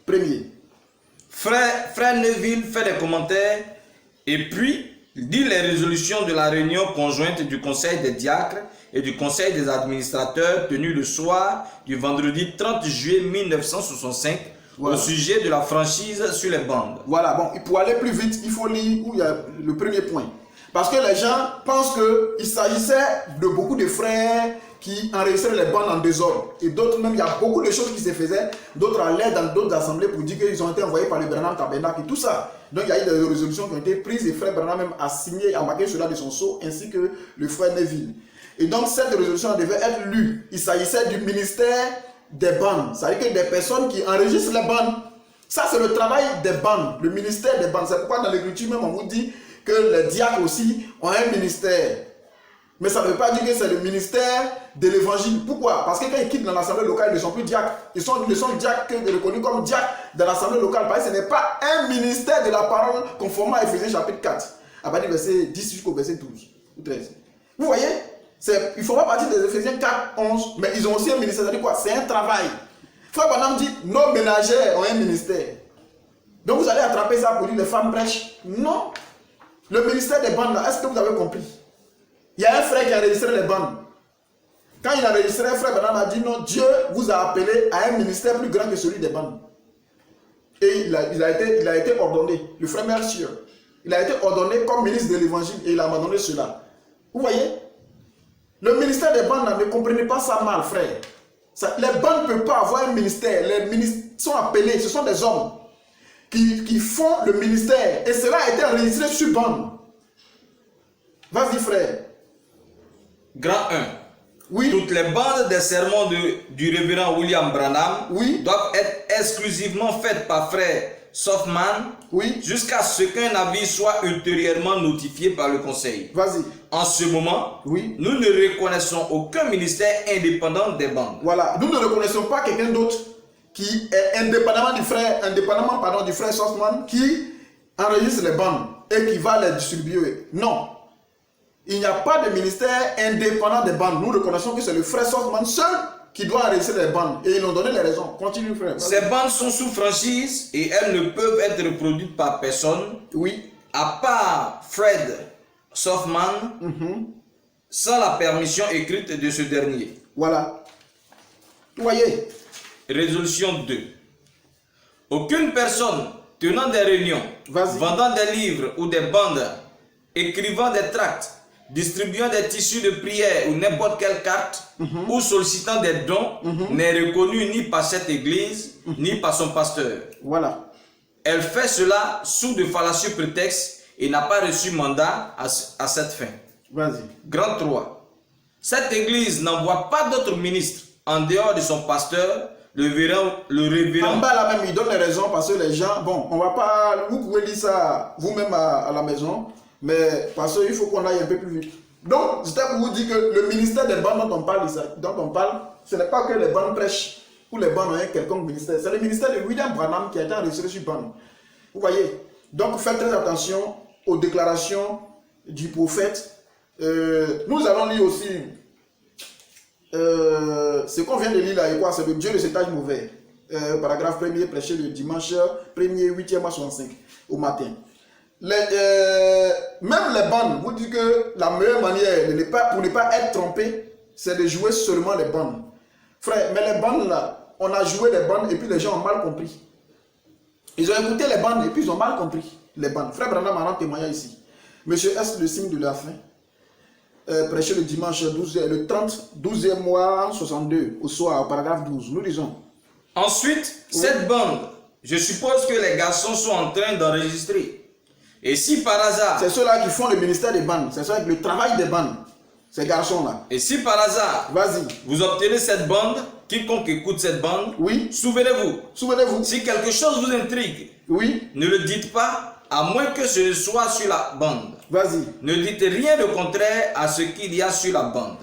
1er. Frère Neville fait des commentaires et puis il dit les résolutions de la réunion conjointe du Conseil des diacres et du Conseil des administrateurs tenue le soir du vendredi 30 juillet 1965 voilà. Au sujet de la franchise sur les bandes. Voilà, bon, pour aller plus vite, il faut lire où il y a le premier point. Parce que les gens pensent qu'il s'agissait de beaucoup de frères qui enregistraient les bandes en désordre. Et d'autres même, il y a beaucoup de choses qui se faisaient. D'autres allaient dans d'autres assemblées pour dire qu'ils ont été envoyés par le Branham Tabernacle et tout ça. Donc il y a eu des résolutions qui ont été prises et frère Branham même a signé, a marqué cela de son sceau, ainsi que le frère Neville. Et donc cette résolution devait être lue. Il s'agissait du ministère des bandes. C'est-à-dire que des personnes qui enregistrent les bandes. Ça c'est le travail des bandes, le ministère des bandes. C'est pourquoi dans l'écriture même on vous dit que les diacres aussi ont un ministère. Mais ça ne veut pas dire que c'est le ministère de l'évangile. Pourquoi? Parce que quand ils quittent dans l'assemblée locale, ils ne sont plus diacres. Ils sont diacres reconnus comme diacres dans l'assemblée locale. Parce que ce n'est pas un ministère de la parole conformément à Éphésiens chapitre 4. À partir du verset 10 jusqu'au verset 12 ou 13. Vous voyez? Ils ne font pas partie des Éphésiens 4, 11, mais ils ont aussi un ministère. C'est-à-dire quoi? C'est un travail. Frère Branham dit, nos ménagères ont un ministère. Donc vous allez attraper ça pour dire les femmes prêchent. Non. Le ministère des bandes là, est-ce que vous avez compris? Il y a un frère qui a enregistré les bandes. Quand il a enregistré, frère Branham a dit non, Dieu vous a appelé à un ministère plus grand que celui des bandes. Et il a été ordonné, le frère Mercier, il a été ordonné comme ministre de l'évangile et il a abandonné cela. Vous voyez? Le ministère des bandes là, ne comprenez pas ça mal, frère. Les bandes ne peuvent pas avoir un ministère. Les ministres sont appelés, ce sont des hommes qui font le ministère. Et cela a été enregistré sur bande. Vas-y, frère. Grand 1. Oui. Toutes les bandes des sermons du révérend William Branham doivent être exclusivement faites par frère Softman jusqu'à ce qu'un avis soit ultérieurement notifié par le conseil. Vas-y. En ce moment, nous ne reconnaissons aucun ministère indépendant des bandes. Voilà. Nous ne reconnaissons pas quelqu'un d'autre qui est indépendamment du frère Softman qui enregistre les bandes et qui va les distribuer. Non. Il n'y a pas de ministère indépendant des bandes. Nous reconnaissons que c'est le frère Softman seul qui doit enregistrer les bandes. Et ils ont donné les raisons. Continue, frère. Ces bandes sont sous franchise et elles ne peuvent être reproduites par personne. Oui. à part Fred Softman, sans la permission écrite de ce dernier. Voilà. Vous voyez? Résolution 2. Aucune personne tenant des réunions, vendant des livres ou des bandes, écrivant des tracts, distribuant des tissus de prière ou n'importe quelle carte, ou sollicitant des dons, n'est reconnue ni par cette église, ni par son pasteur. Voilà. Elle fait cela sous de fallacieux prétextes et n'a pas reçu mandat à cette fin. Vas-y. Grand 3. Cette église n'envoie pas d'autres ministres en dehors de son pasteur, le révérend. En bas là même, il donne les raisons parce que les gens, bon, on va pas, vous pouvez lire ça vous-même à la maison, mais parce qu'il faut qu'on aille un peu plus vite. Donc, c'était pour vous dire que le ministère des bandes dont on parle, ce n'est pas que les bandes prêchent ou les bandes ont un quelconque ministère. C'est le ministère de William Branham qui a été enregistré sur bande. Vous voyez? Donc, faites très attention aux déclarations du prophète. Nous allons lire aussi ce qu'on vient de lire là, et quoi? C'est le Dieu de cet âge mauvais. Paragraphe 1er, prêché le dimanche 1er, 8e à 65 au matin. Même les bandes, vous dites que la meilleure manière pour ne pas être trompé, c'est de jouer seulement les bandes. Frère, mais les bandes là, on a joué les bandes et puis les gens ont mal compris. Ils ont écouté les bandes et puis ils ont mal compris les bandes. Frère Branham m'a rendu témoignage ici. Monsieur S, le signe de la fin, prêché le dimanche 12, le 30, 12e mois 62, au soir, au paragraphe 12. Nous disons. Ensuite, cette bande, je suppose que les garçons sont en train d'enregistrer. Et si par hasard... C'est ceux-là qui font le ministère des bandes. C'est ça, le travail des bandes. Ces garçons-là. Et si par hasard, vous obtenez cette bande, quiconque écoute cette bande, souvenez-vous, si quelque chose vous intrigue, ne le dites pas, à moins que ce soit sur la bande. Ne dites rien de contraire à ce qu'il y a sur la bande.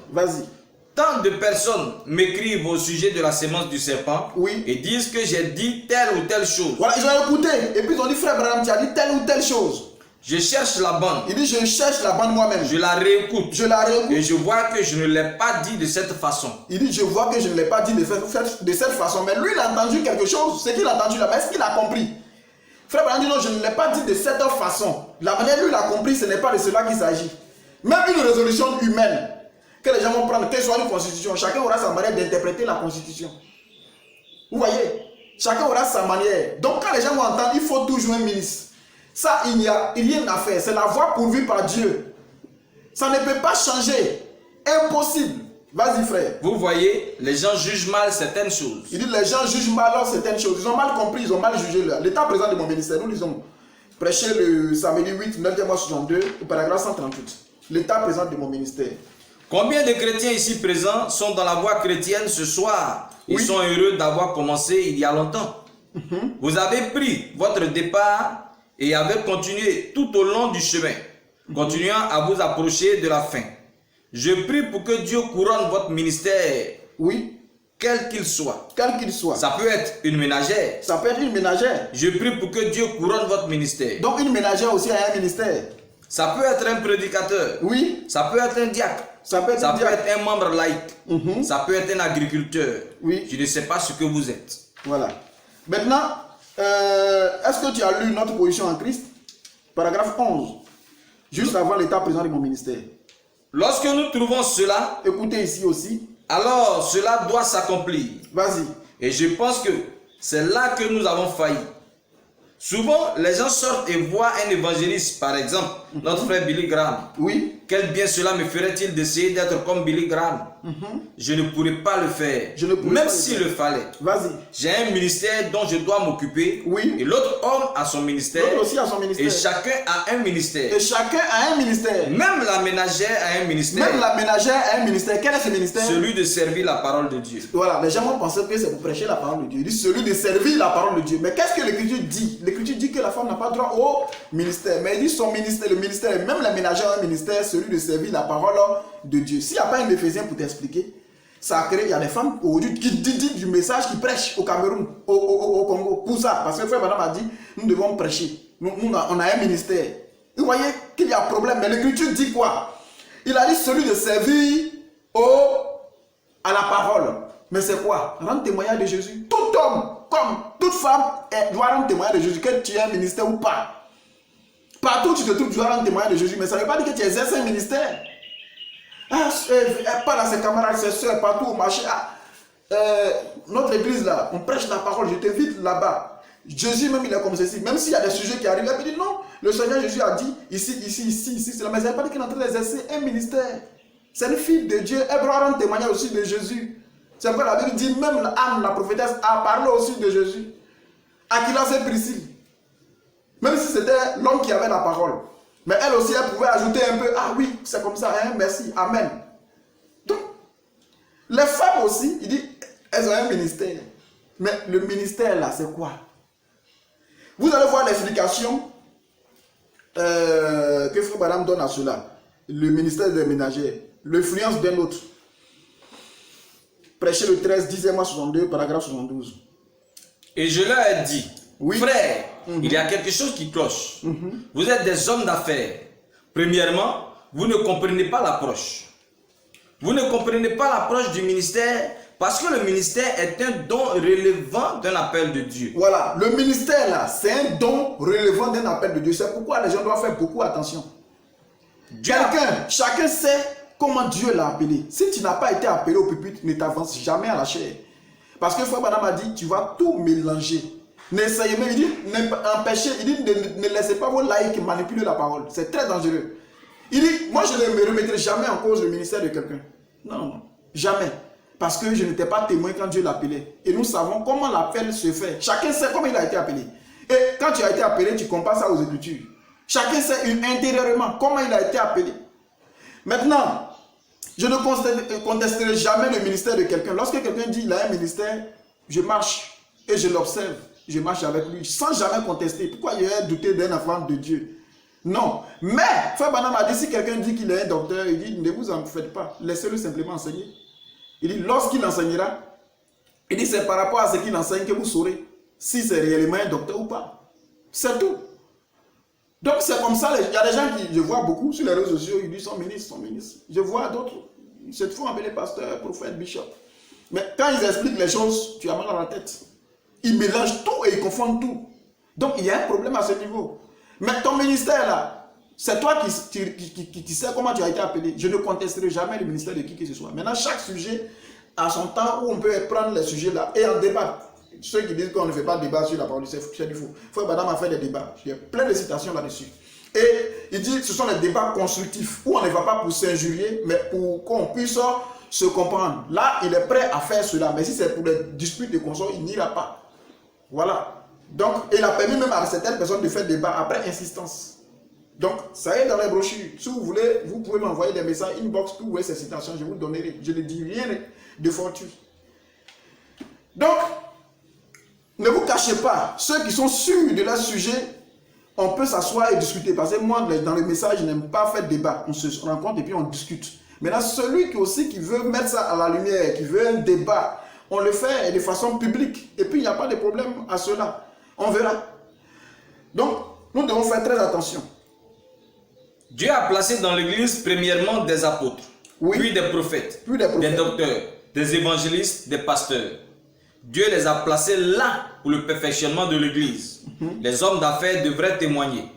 Tant de personnes m'écrivent au sujet de la sémence du serpent et disent que j'ai dit telle ou telle chose. Voilà, ils ont écouté et puis ils ont dit, frère Branham, tu as dit telle ou telle chose. Je cherche la bande. Il dit, je cherche la bande moi-même. Je la réécoute. Et je vois que je ne l'ai pas dit de cette façon. Il dit, je vois que je ne l'ai pas dit de cette façon. Mais lui, il a entendu quelque chose. Ce qu'il a entendu là, mais est-ce qu'il a compris? Frère Branham dit, non, je ne l'ai pas dit de cette façon. La manière dont il a compris, ce n'est pas de cela qu'il s'agit. Même une résolution humaine que les gens vont prendre, quelle soit une constitution, chacun aura sa manière d'interpréter la constitution. Vous voyez? Chacun aura sa manière. Donc quand les gens vont entendre, il faut toujours un ministre. Ça, il n'y a rien à faire. C'est la voie pourvue par Dieu. Ça ne peut pas changer. Impossible. Vas-y, frère. Vous voyez, les gens jugent mal certaines choses. Il dit les gens jugent mal certaines choses. Ils ont mal compris, ils ont mal jugé. L'état présent de mon ministère, nous lisons. Prêché le samedi 8, 9e mois 62, au paragraphe 138. L'état présent de mon ministère. Combien de chrétiens ici présents sont dans la voie chrétienne ce soir? Ils sont heureux d'avoir commencé il y a longtemps. Vous avez pris votre départ et avez continué tout au long du chemin, continuant à vous approcher de la fin. Je prie pour que Dieu couronne votre ministère, quel qu'il soit. Ça peut être une ménagère. Ça peut être une ménagère. Je prie pour que Dieu couronne votre ministère. Donc une ménagère aussi a un ministère. Ça peut être un prédicateur. Ça peut être un diacre. Ça peut être un membre laïque. Ça peut être un agriculteur. Je ne sais pas ce que vous êtes. Voilà. Maintenant, est-ce que tu as lu notre position en Christ? Paragraphe 11. Juste avant l'état présent de mon ministère. Lorsque nous trouvons cela, écoutez ici aussi. Alors cela doit s'accomplir. Vas-y. Et je pense que c'est là que nous avons failli. Souvent, les gens sortent et voient un évangéliste, par exemple, notre frère Billy Graham. Quel bien cela me ferait-il d'essayer d'être comme Billy Graham? Je ne pourrais pas le faire, même s'il le fallait. J'ai un ministère dont je dois m'occuper, et l'autre homme a son ministère, et chacun a un ministère. Même la ménagère a un ministère. Quel est ce ministère? Celui de servir la parole de Dieu. Voilà, les gens vont penser que c'est pour prêcher la parole de Dieu. Il dit celui de servir la parole de Dieu. Mais qu'est-ce que l'Écriture dit? L'Écriture dit que la femme n'a pas droit au ministère. Mais il dit son ministère, le ministère, même la ménagère a un ministère, celui de servir la parole de Dieu. S'il n'y a pas un Éphésiens pour t'expliquer, ça crée, il y a des femmes aujourd'hui qui disent du message, qui prêchent au Cameroun, au Congo, pour ça. Parce que frère Madame a dit, nous devons prêcher. On a un ministère. Vous voyez qu'il y a un problème. Mais l'Écriture dit quoi? Il a dit celui de servir à la parole. Mais c'est quoi? Rendre témoignage de Jésus. Tout homme, comme toute femme, doit rendre témoignage de Jésus, que tu aies un ministère ou pas. Partout où tu te trouves, tu vas rendre témoignage de Jésus. Mais ça ne veut pas dire que tu exerces un ministère. Ah, elle parle à ses camarades, ses soeurs, partout au marché. Ah, notre église là, on prêche la parole, je t'invite là-bas. Jésus même il est comme ceci. Même s'il y a des sujets qui arrivent, il dit non, le Seigneur Jésus a dit ici, c'est là. Mais ça ne veut pas dire qu'il est en train d'exercer un ministère. C'est une fille de Dieu, elle doit rendre témoignage aussi de Jésus. C'est pourquoi la Bible dit, même Anne, la prophétesse, a parlé aussi de Jésus. Aquila, c'est Priscille. Même si c'était l'homme qui avait la parole. Mais elle aussi, elle pouvait ajouter un peu, ah oui, c'est comme ça, hein, merci, amen. Donc, les femmes aussi, il dit, elles ont un ministère. Mais le ministère là, c'est quoi? Vous allez voir l'explication que Frère Branham donne à cela. Le ministère des ménagères, l'influence d'un autre. Prêcher le 13, 10e mois 62, paragraphe 72. Et je leur ai dit, oui. Frère, il y a quelque chose qui cloche. Vous êtes des hommes d'affaires. Premièrement, vous ne comprenez pas l'approche. Vous ne comprenez pas l'approche du ministère parce que le ministère est un don relevant d'un appel de Dieu. Voilà, le ministère là, c'est un don relevant d'un appel de Dieu. C'est pourquoi les gens doivent faire beaucoup attention. Chacun sait comment Dieu l'a appelé. Si tu n'as pas été appelé au pupitre, ne t'avance jamais à la chair. Parce que Frère Branham a dit, tu vas tout mélanger. N'essayez même, il dit, empêchez, il dit, ne laissez pas vos laïcs manipuler la parole. C'est très dangereux. Il dit, moi je ne me remettrai jamais en cause le ministère de quelqu'un. Non, jamais. Parce que je n'étais pas témoin quand Dieu l'appelait. Et nous savons comment l'appel se fait. Chacun sait comment il a été appelé. Et quand tu as été appelé, tu compares ça aux Écritures. Chacun sait intérieurement comment il a été appelé. Maintenant, je ne contesterai jamais le ministère de quelqu'un. Lorsque quelqu'un dit qu'il a un ministère, je marche et je l'observe. Je marche avec lui sans jamais contester. Pourquoi il y a douté d'un enfant de Dieu? Non. Mais, Frère Branham a dit, si quelqu'un dit qu'il est un docteur, il dit, ne vous en faites pas. Laissez-le simplement enseigner. Il dit, lorsqu'il enseignera, il dit, c'est par rapport à ce qu'il enseigne que vous saurez si c'est réellement un docteur ou pas. C'est tout. Donc, c'est comme ça. Il y a des gens qui, je vois beaucoup sur les réseaux sociaux, ils disent, son ministre. Je vois d'autres, ils se font appeler pasteur, prophète, bishop. Mais quand ils expliquent les choses, tu as mal à la tête. Ils mélangent tout et ils confondent tout. Donc, il y a un problème à ce niveau. Mais ton ministère là, c'est toi qui sais comment tu as été appelé. Je ne contesterai jamais le ministère de qui que ce soit. Maintenant, chaque sujet a son temps où on peut prendre les sujets là et en débattre. Ceux qui disent qu'on ne fait pas de débat sur la parole, c'est du faux. Frère Branham a fait des débats. Il y a plein de citations là-dessus. Et il dit que ce sont des débats constructifs où on ne va pas pour s'injurier, mais pour qu'on puisse se comprendre. Là, il est prêt à faire cela. Mais si c'est pour les disputes de consort, il n'ira pas. Voilà. Donc, il a permis même à certaines personnes de faire débat après insistance. Donc, ça est dans les brochures. Si vous voulez, vous pouvez m'envoyer des messages inbox, où vous voyez ces citations, je vous donnerai. Je ne dis rien de fortuit. Donc, ne vous cachez pas. Ceux qui sont sûrs de leur sujet, on peut s'asseoir et discuter. Parce que moi, dans les messages, je n'aime pas faire débat. On se rencontre et puis on discute. Maintenant, celui qui veut mettre ça à la lumière, qui veut un débat, on le fait de façon publique. Et puis, il n'y a pas de problème à cela. On verra. Donc, nous devons faire très attention. Dieu a placé dans l'église premièrement des apôtres, oui, puis des prophètes, des docteurs, des évangélistes, des pasteurs. Dieu les a placés là pour le perfectionnement de l'église. Les hommes d'affaires devraient témoigner.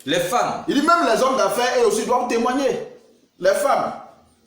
Les femmes. Il dit même les hommes d'affaires eux aussi doivent témoigner. Les femmes.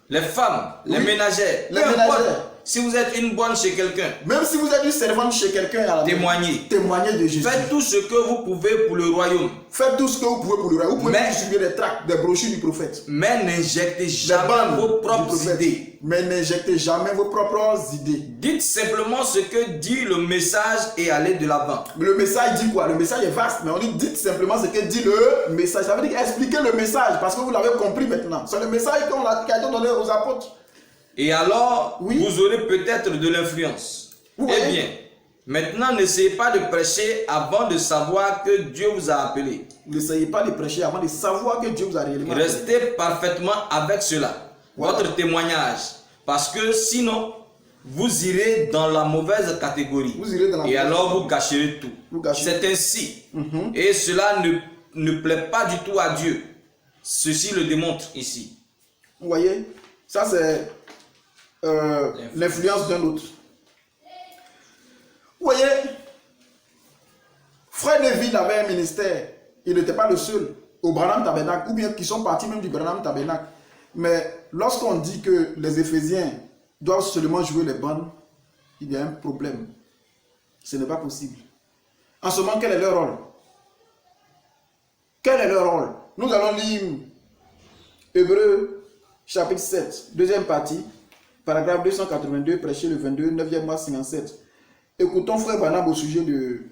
Les femmes, oui, les ménagères. Les ménagères. Si vous êtes une bonne chez quelqu'un, même si vous êtes une servante chez quelqu'un, témoignez. Témoignez de Jésus. Faites tout ce que vous pouvez pour le royaume. Faites tout ce que vous pouvez pour le royaume. Vous pouvez distribuer des tracts, des brochures du prophète. Mais n'injectez jamais vos propres idées. Mais n'injectez jamais vos propres idées. Dites simplement ce que dit le message et allez de l'avant. Le message dit quoi? Le message est vaste, mais on dit dites simplement ce que dit le message. Ça veut dire expliquez le message parce que vous l'avez compris maintenant. C'est le message qui a été donné aux apôtres. Et alors, oui, vous aurez peut-être de l'influence. Eh bien, maintenant, n'essayez pas de prêcher avant de savoir que Dieu vous a appelé. N'essayez pas de prêcher avant de savoir que Dieu vous a réellement appelé. Restez parfaitement avec cela, votre témoignage. Parce que sinon, vous irez dans la mauvaise catégorie. Vous irez dans la alors, vous gâcherez tout. C'est ainsi. Et cela ne plaît pas du tout à Dieu. Ceci le démontre ici. Vous voyez, ça c'est l'influence d'un autre. Vous voyez, Frère Neville avait un ministère. Il n'était pas le seul. au Branham Tabernacle, ou bien qui sont partis même du Branham Tabernacle. Mais lorsqu'on dit que les Éphésiens doivent seulement jouer les bandes, il y a un problème. Ce n'est pas possible. En ce moment, quel est leur rôle? Quel est leur rôle? Nous allons lire Hébreux chapitre 7, deuxième partie, paragraphe 282, prêché le 22, 9e mois 57. Écoutons frère Branham au sujet du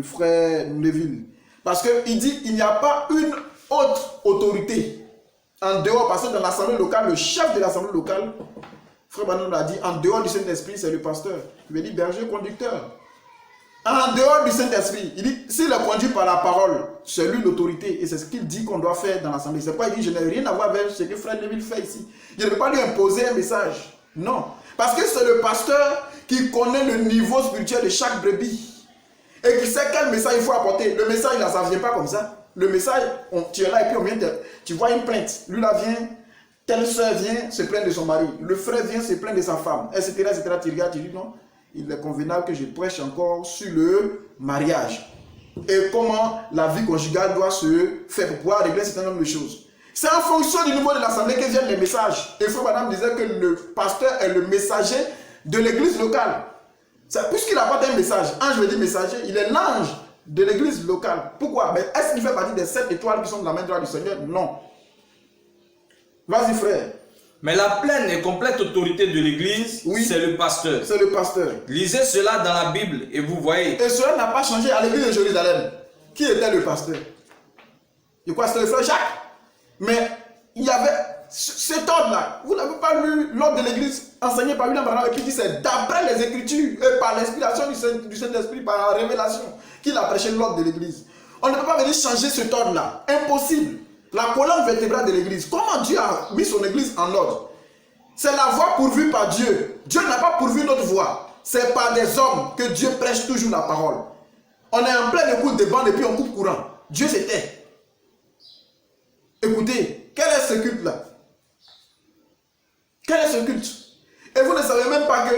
frère Neville. Parce qu'il dit qu'il n'y a pas une autre autorité en dehors, parce que dans l'assemblée locale, le chef de l'assemblée locale, frère Branham l'a dit, en dehors du Saint-Esprit, c'est le pasteur. Il veut dire berger conducteur. En dehors du Saint-Esprit, il dit, s'il est conduit par la parole, c'est lui l'autorité. Et c'est ce qu'il dit qu'on doit faire dans l'assemblée. C'est pourquoi il dit, je n'ai rien à voir avec ce que frère Neville fait ici. Je ne peux pas lui imposer un message. Non. Parce que c'est le pasteur qui connaît le niveau spirituel de chaque brebis. Et qui sait quel message il faut apporter. Le message, là, ça ne vient pas comme ça. Le message, tu es là et puis on vient tu vois une plainte. Lui là vient, telle soeur vient se plaindre de son mari. Le frère vient se plaindre de sa femme, etc. etc. Tu regardes, tu dis non, il est convenable que je prêche encore sur le mariage. Et comment la vie conjugale doit se faire pour pouvoir régler un certain nombre de choses. C'est en fonction du niveau de l'assemblée que viennent les messages. Et frère Madame disait que le pasteur est le messager de l'église locale. Puisqu'il apporte un message, ange veut dire messager, il est l'ange de l'église locale. Pourquoi? Mais est-ce qu'il fait partie des 7 étoiles qui sont de la main droite du Seigneur? Non. Vas-y frère. Mais la pleine et complète autorité de l'église, oui, c'est le pasteur. C'est le pasteur. Lisez cela dans la Bible et vous voyez. Et cela n'a pas changé à l'église de Jérusalem. Qui était le pasteur? Je crois que c'était le frère Jacques. Mais il y avait cet ordre-là. Vous n'avez pas lu l'ordre de l'église enseigné par William Branham qui dit c'est d'après les Écritures et par l'inspiration du Saint-Esprit, par la révélation, qu'il a prêché l'ordre de l'église. On ne peut pas venir changer cet ordre-là. Impossible. La colonne vertébrale de l'église. Comment Dieu a mis son église en ordre? C'est la voie pourvue par Dieu. Dieu n'a pas pourvu notre voie. C'est par des hommes que Dieu prêche toujours la parole. On est en pleine écoute des bandes et puis on coupe courant. Dieu se tait. Écoutez, quel est ce culte-là? Quel est ce culte? Et vous ne savez même pas que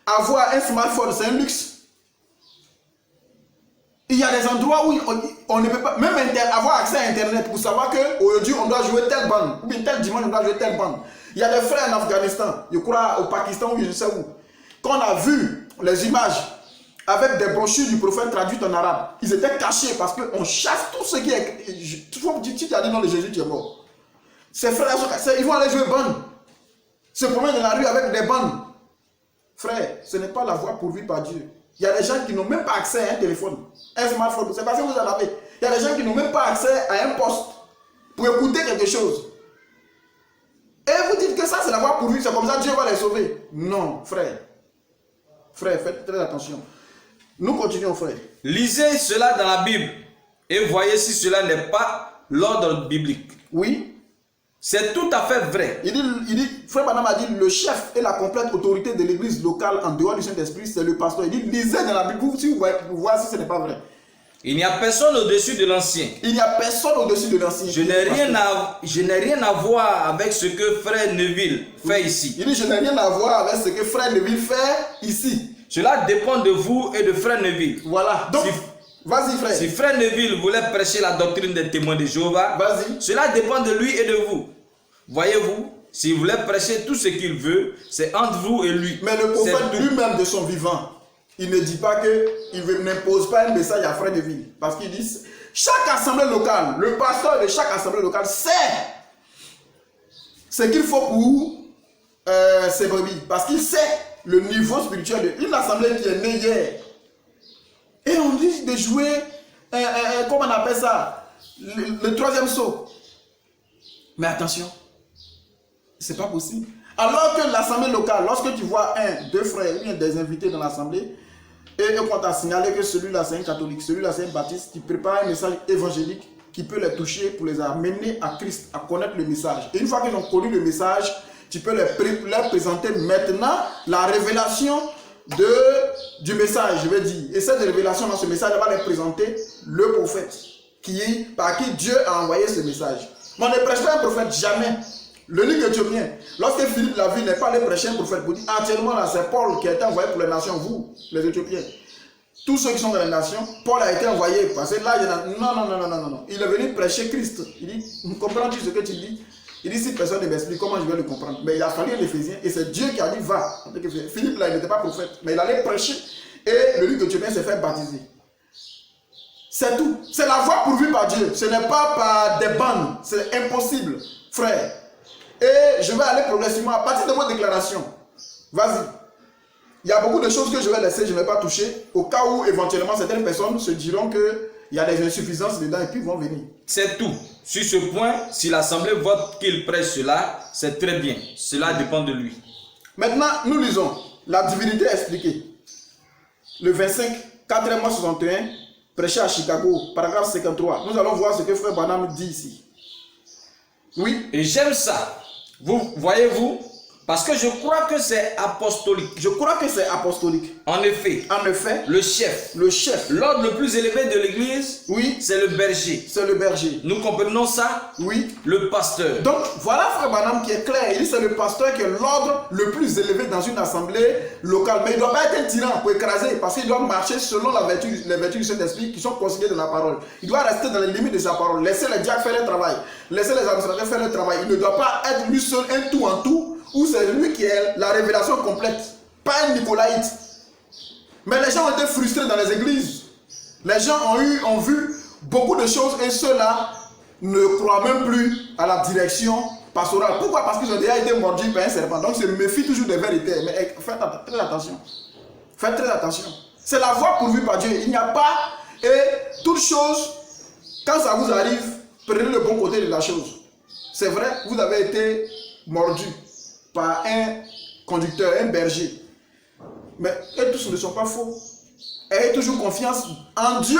avoir un smartphone, c'est un luxe. Il y a des endroits où on ne peut pas, même avoir accès à Internet pour savoir qu'aujourd'hui on doit jouer telle bande, ou bien tel dimanche on doit jouer telle bande. Il y a des frères en Afghanistan, je crois au Pakistan ou je ne sais où, quand on a vu les images avec des brochures du prophète traduites en arabe, ils étaient cachés parce qu'on chasse tout ce qui est. Tu as dit non de Jésus, tu es mort. Ces frères, ils vont aller jouer bande. Se promènent dans la rue avec des bandes. Frère, ce n'est pas la voie pourvue par Dieu. Il y a des gens qui n'ont même pas accès à un téléphone, un smartphone. C'est parce que vous en avez. Il y a des gens qui n'ont même pas accès à un poste pour écouter quelque chose. Et vous dites que ça, c'est la voie pourvue, c'est comme ça que Dieu va les sauver. Non, frère. Frère, faites très attention. Nous continuons, frère. Lisez cela dans la Bible et voyez si cela n'est pas l'ordre biblique. Oui. C'est tout à fait vrai. Il dit, frère Branham a dit, le chef et la complète autorité de l'église locale en dehors du Saint-Esprit, c'est le pasteur. Il dit, lisez dans la Bible, si vous voyez si ce n'est pas vrai. Il n'y a personne au-dessus de l'ancien. Il n'y a personne au-dessus de l'ancien. Je n'ai rien à voir avec ce que frère Neville fait ici. Il dit, je n'ai rien à voir avec ce que frère Neville fait ici. Cela dépend de vous et de frère Neville. Voilà. Donc, vas-y frère. Si frère Neville voulait prêcher la doctrine des témoins de Jéhovah, cela dépend de lui et de vous. Voyez-vous, s'il voulait prêcher tout ce qu'il veut, c'est entre vous et lui. Mais le prophète lui-même de son vivant, il ne dit pas qu'il n'impose pas un message à frère Neville. Parce qu'il dit, chaque assemblée locale, le pasteur de chaque assemblée locale sait ce qu'il faut pour ses brebis. Parce qu'il sait le niveau spirituel d'une assemblée qui est née hier. Et on dit de jouer, comment on appelle ça, le troisième saut. Mais attention, c'est pas possible. Alors que l'assemblée locale, lorsque tu vois un, deux frères ou bien des invités dans l'assemblée, et qu'on t'a signalé que celui-là c'est un catholique, celui-là c'est un baptiste, tu prépares un message évangélique qui peut les toucher pour les amener à Christ, à connaître le message. Et une fois qu'ils ont connu le message, tu peux leur présenter maintenant la révélation du message, je veux dire. Et cette révélation dans ce message, elle va leur présenter le prophète, par qui Dieu a envoyé ce message. Mais on ne prêche pas un prophète, jamais. Le livre éthiopien, lorsque Philippe l'a vu, n'est pas allé prêcher un prophète pour dire actuellement là c'est Paul qui a été envoyé pour les nations, vous, les Éthiopiens. tous ceux qui sont dans les nations, Paul a été envoyé. Parce que là, il y en a... Non. Il est venu prêcher Christ. Il dit, comprends-tu ce que tu dis? Il dit, si personne ne m'explique, comment je vais le comprendre? Mais il a fallu un Éphésiens et c'est Dieu qui a dit, va. Philippe, là, il n'était pas prophète, mais il allait prêcher. Et le lieu de Dieu s'est fait baptiser. C'est tout. C'est la voie pourvue par Dieu. Ce n'est pas par des bandes. C'est impossible, frère. Et je vais aller progressivement à partir de vos déclarations. Vas-y. Il y a beaucoup de choses que je vais laisser, je ne vais pas toucher, au cas où éventuellement certaines personnes se diront qu'il y a des insuffisances dedans et puis vont venir. C'est tout. Sur ce point, si l'Assemblée vote qu'il prêche cela, c'est très bien. Cela dépend de lui. Maintenant, nous lisons la divinité expliquée. Le 25, 4 mois 61, prêché à Chicago, paragraphe 53. Nous allons voir ce que Frère Branham dit ici. Oui. Et j'aime ça. Vous voyez-vous? Parce que je crois que c'est apostolique. Je crois que c'est apostolique. En effet, le chef, l'ordre le plus élevé de l'église, oui, c'est le berger. C'est le berger. Nous comprenons ça? Oui. Le pasteur. Donc, voilà Frère Branham qui est clair. Il dit c'est le pasteur qui est l'ordre le plus élevé dans une assemblée locale. Mais il ne doit pas être un tyran pour écraser, parce qu'il doit marcher selon les vertus du Saint-Esprit qui sont consignées dans la parole. Il doit rester dans les limites de sa parole. Laisser les diacres faire leur travail. Laisser les administrateurs faire leur travail. Il ne doit pas être lui seul un tout en tout, où c'est lui qui est la révélation complète, pas un Nicolaïte. Mais les gens ont été frustrés dans les églises. Les gens ont vu beaucoup de choses et ceux-là ne croient même plus à la direction pastorale. Pourquoi? Parce qu'ils ont déjà été mordus par un serpent. Donc, se méfient toujours des vérités. Mais faites très attention. Faites très attention. C'est la voie pourvue par Dieu. Il n'y a pas... Et toute chose, quand ça vous arrive, prenez le bon côté de la chose. C'est vrai, vous avez été mordu par un conducteur, un berger. Mais eux tous ne sont pas faux. Ayez toujours confiance en Dieu.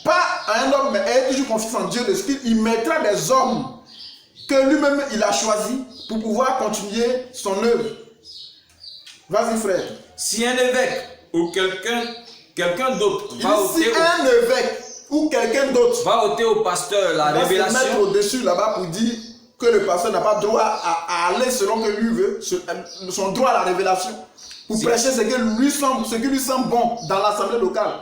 Pas à un homme, mais ayez toujours confiance en Dieu. Il mettra des hommes que lui-même il a choisis pour pouvoir continuer son œuvre. Vas-y frère. Si un évêque ou quelqu'un d'autre va ôter... Si un évêque ou quelqu'un d'autre va ôter au pasteur la révélation... va se mettre au-dessus là-bas pour dire que le pasteur n'a pas droit à aller selon que lui veut, son droit à la révélation, pour prêcher ce qui lui semble bon dans l'assemblée locale.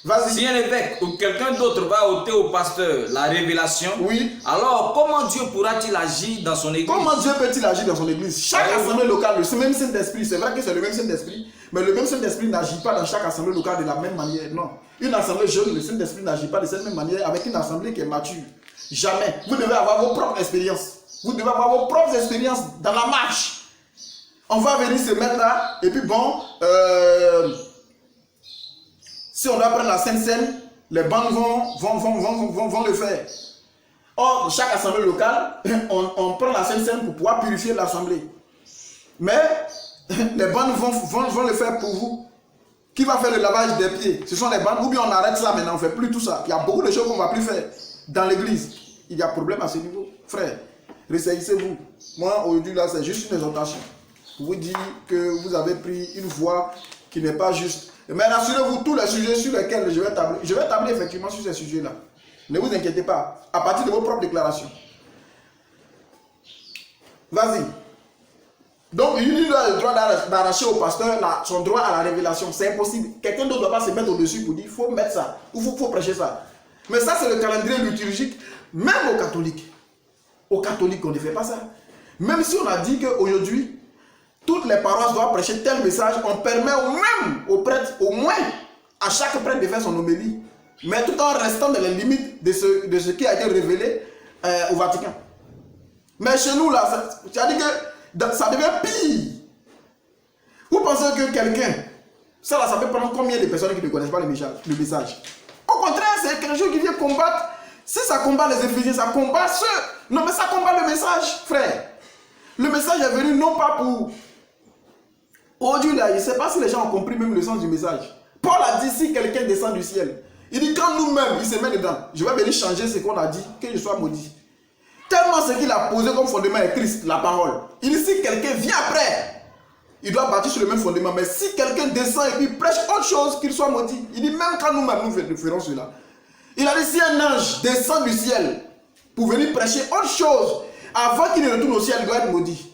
Vas-y. Si un évêque ou quelqu'un d'autre va ôter au pasteur la révélation, oui, alors comment Dieu pourra-t-il agir dans son église? Comment Dieu peut-il agir dans son église? Chaque assemblée locale, le même Saint-Esprit, c'est vrai que c'est le même Saint-Esprit, mais le même Saint-Esprit n'agit pas dans chaque assemblée locale de la même manière. Non. Une assemblée jeune, le Saint-Esprit n'agit pas de cette même manière avec une assemblée qui est mature. Jamais. Vous devez avoir vos propres expériences. Vous devez avoir vos propres expériences dans la marche. On va venir se mettre là, et puis bon, si on doit prendre la Sainte Seine, les bandes vont le faire. Or, chaque assemblée locale, on prend la Sainte Seine pour pouvoir purifier l'assemblée. Mais les bandes vont le faire pour vous. Qui va faire le lavage des pieds? Ce sont les bandes, ou bien on arrête ça maintenant, on ne fait plus tout ça. Il y a beaucoup de choses qu'on ne va plus faire dans l'église. Il y a problème à ce niveau. Frère, ressaisissez-vous. Moi, aujourd'hui, là, c'est juste une exhortation. Pour vous dire que vous avez pris une voie qui n'est pas juste. Mais rassurez-vous, tous les sujets sur lesquels je vais tabler effectivement sur ces sujets-là. Ne vous inquiétez pas, à partir de vos propres déclarations. Vas-y. Donc, il a le droit d'arracher au pasteur son droit à la révélation. C'est impossible. Quelqu'un d'autre ne doit pas se mettre au-dessus pour dire il faut mettre ça, ou il faut prêcher ça. Mais ça, c'est le calendrier liturgique, même aux catholiques. Aux catholiques, on ne fait pas ça. Même si on a dit qu'aujourd'hui, toutes les paroisses doivent prêcher tel message, on permet même aux prêtres, au moins, à chaque prêtre de faire son homélie, mais tout en restant dans les limites de ce qui a été révélé au Vatican. Mais chez nous, là, c'est-à-dire que ça devient pire. Vous pensez que quelqu'un, ça peut prendre combien de personnes qui ne connaissent pas le message? Au contraire, c'est quelque chose qui vient combattre. Si ça combat les Éphésiens, ça combat ceux. Non, mais ça combat le message, frère. Le message est venu non pas pour... Aujourd'hui, là, je ne sais pas si les gens ont compris même le sens du message. Paul a dit, si quelqu'un descend du ciel, il dit, quand nous-mêmes, il se met dedans, je vais venir changer ce qu'on a dit, que je sois maudit. Tellement ce qu'il a posé comme fondement est Christ, la parole. Il dit, si quelqu'un vient après, il doit bâtir sur le même fondement. Mais si quelqu'un descend et puis prêche autre chose, qu'il soit maudit. Il dit, même quand nous-mêmes, nous ferons cela. Il a dit, si un ange descend du ciel pour venir prêcher autre chose, avant qu'il ne retourne au ciel, il doit être maudit.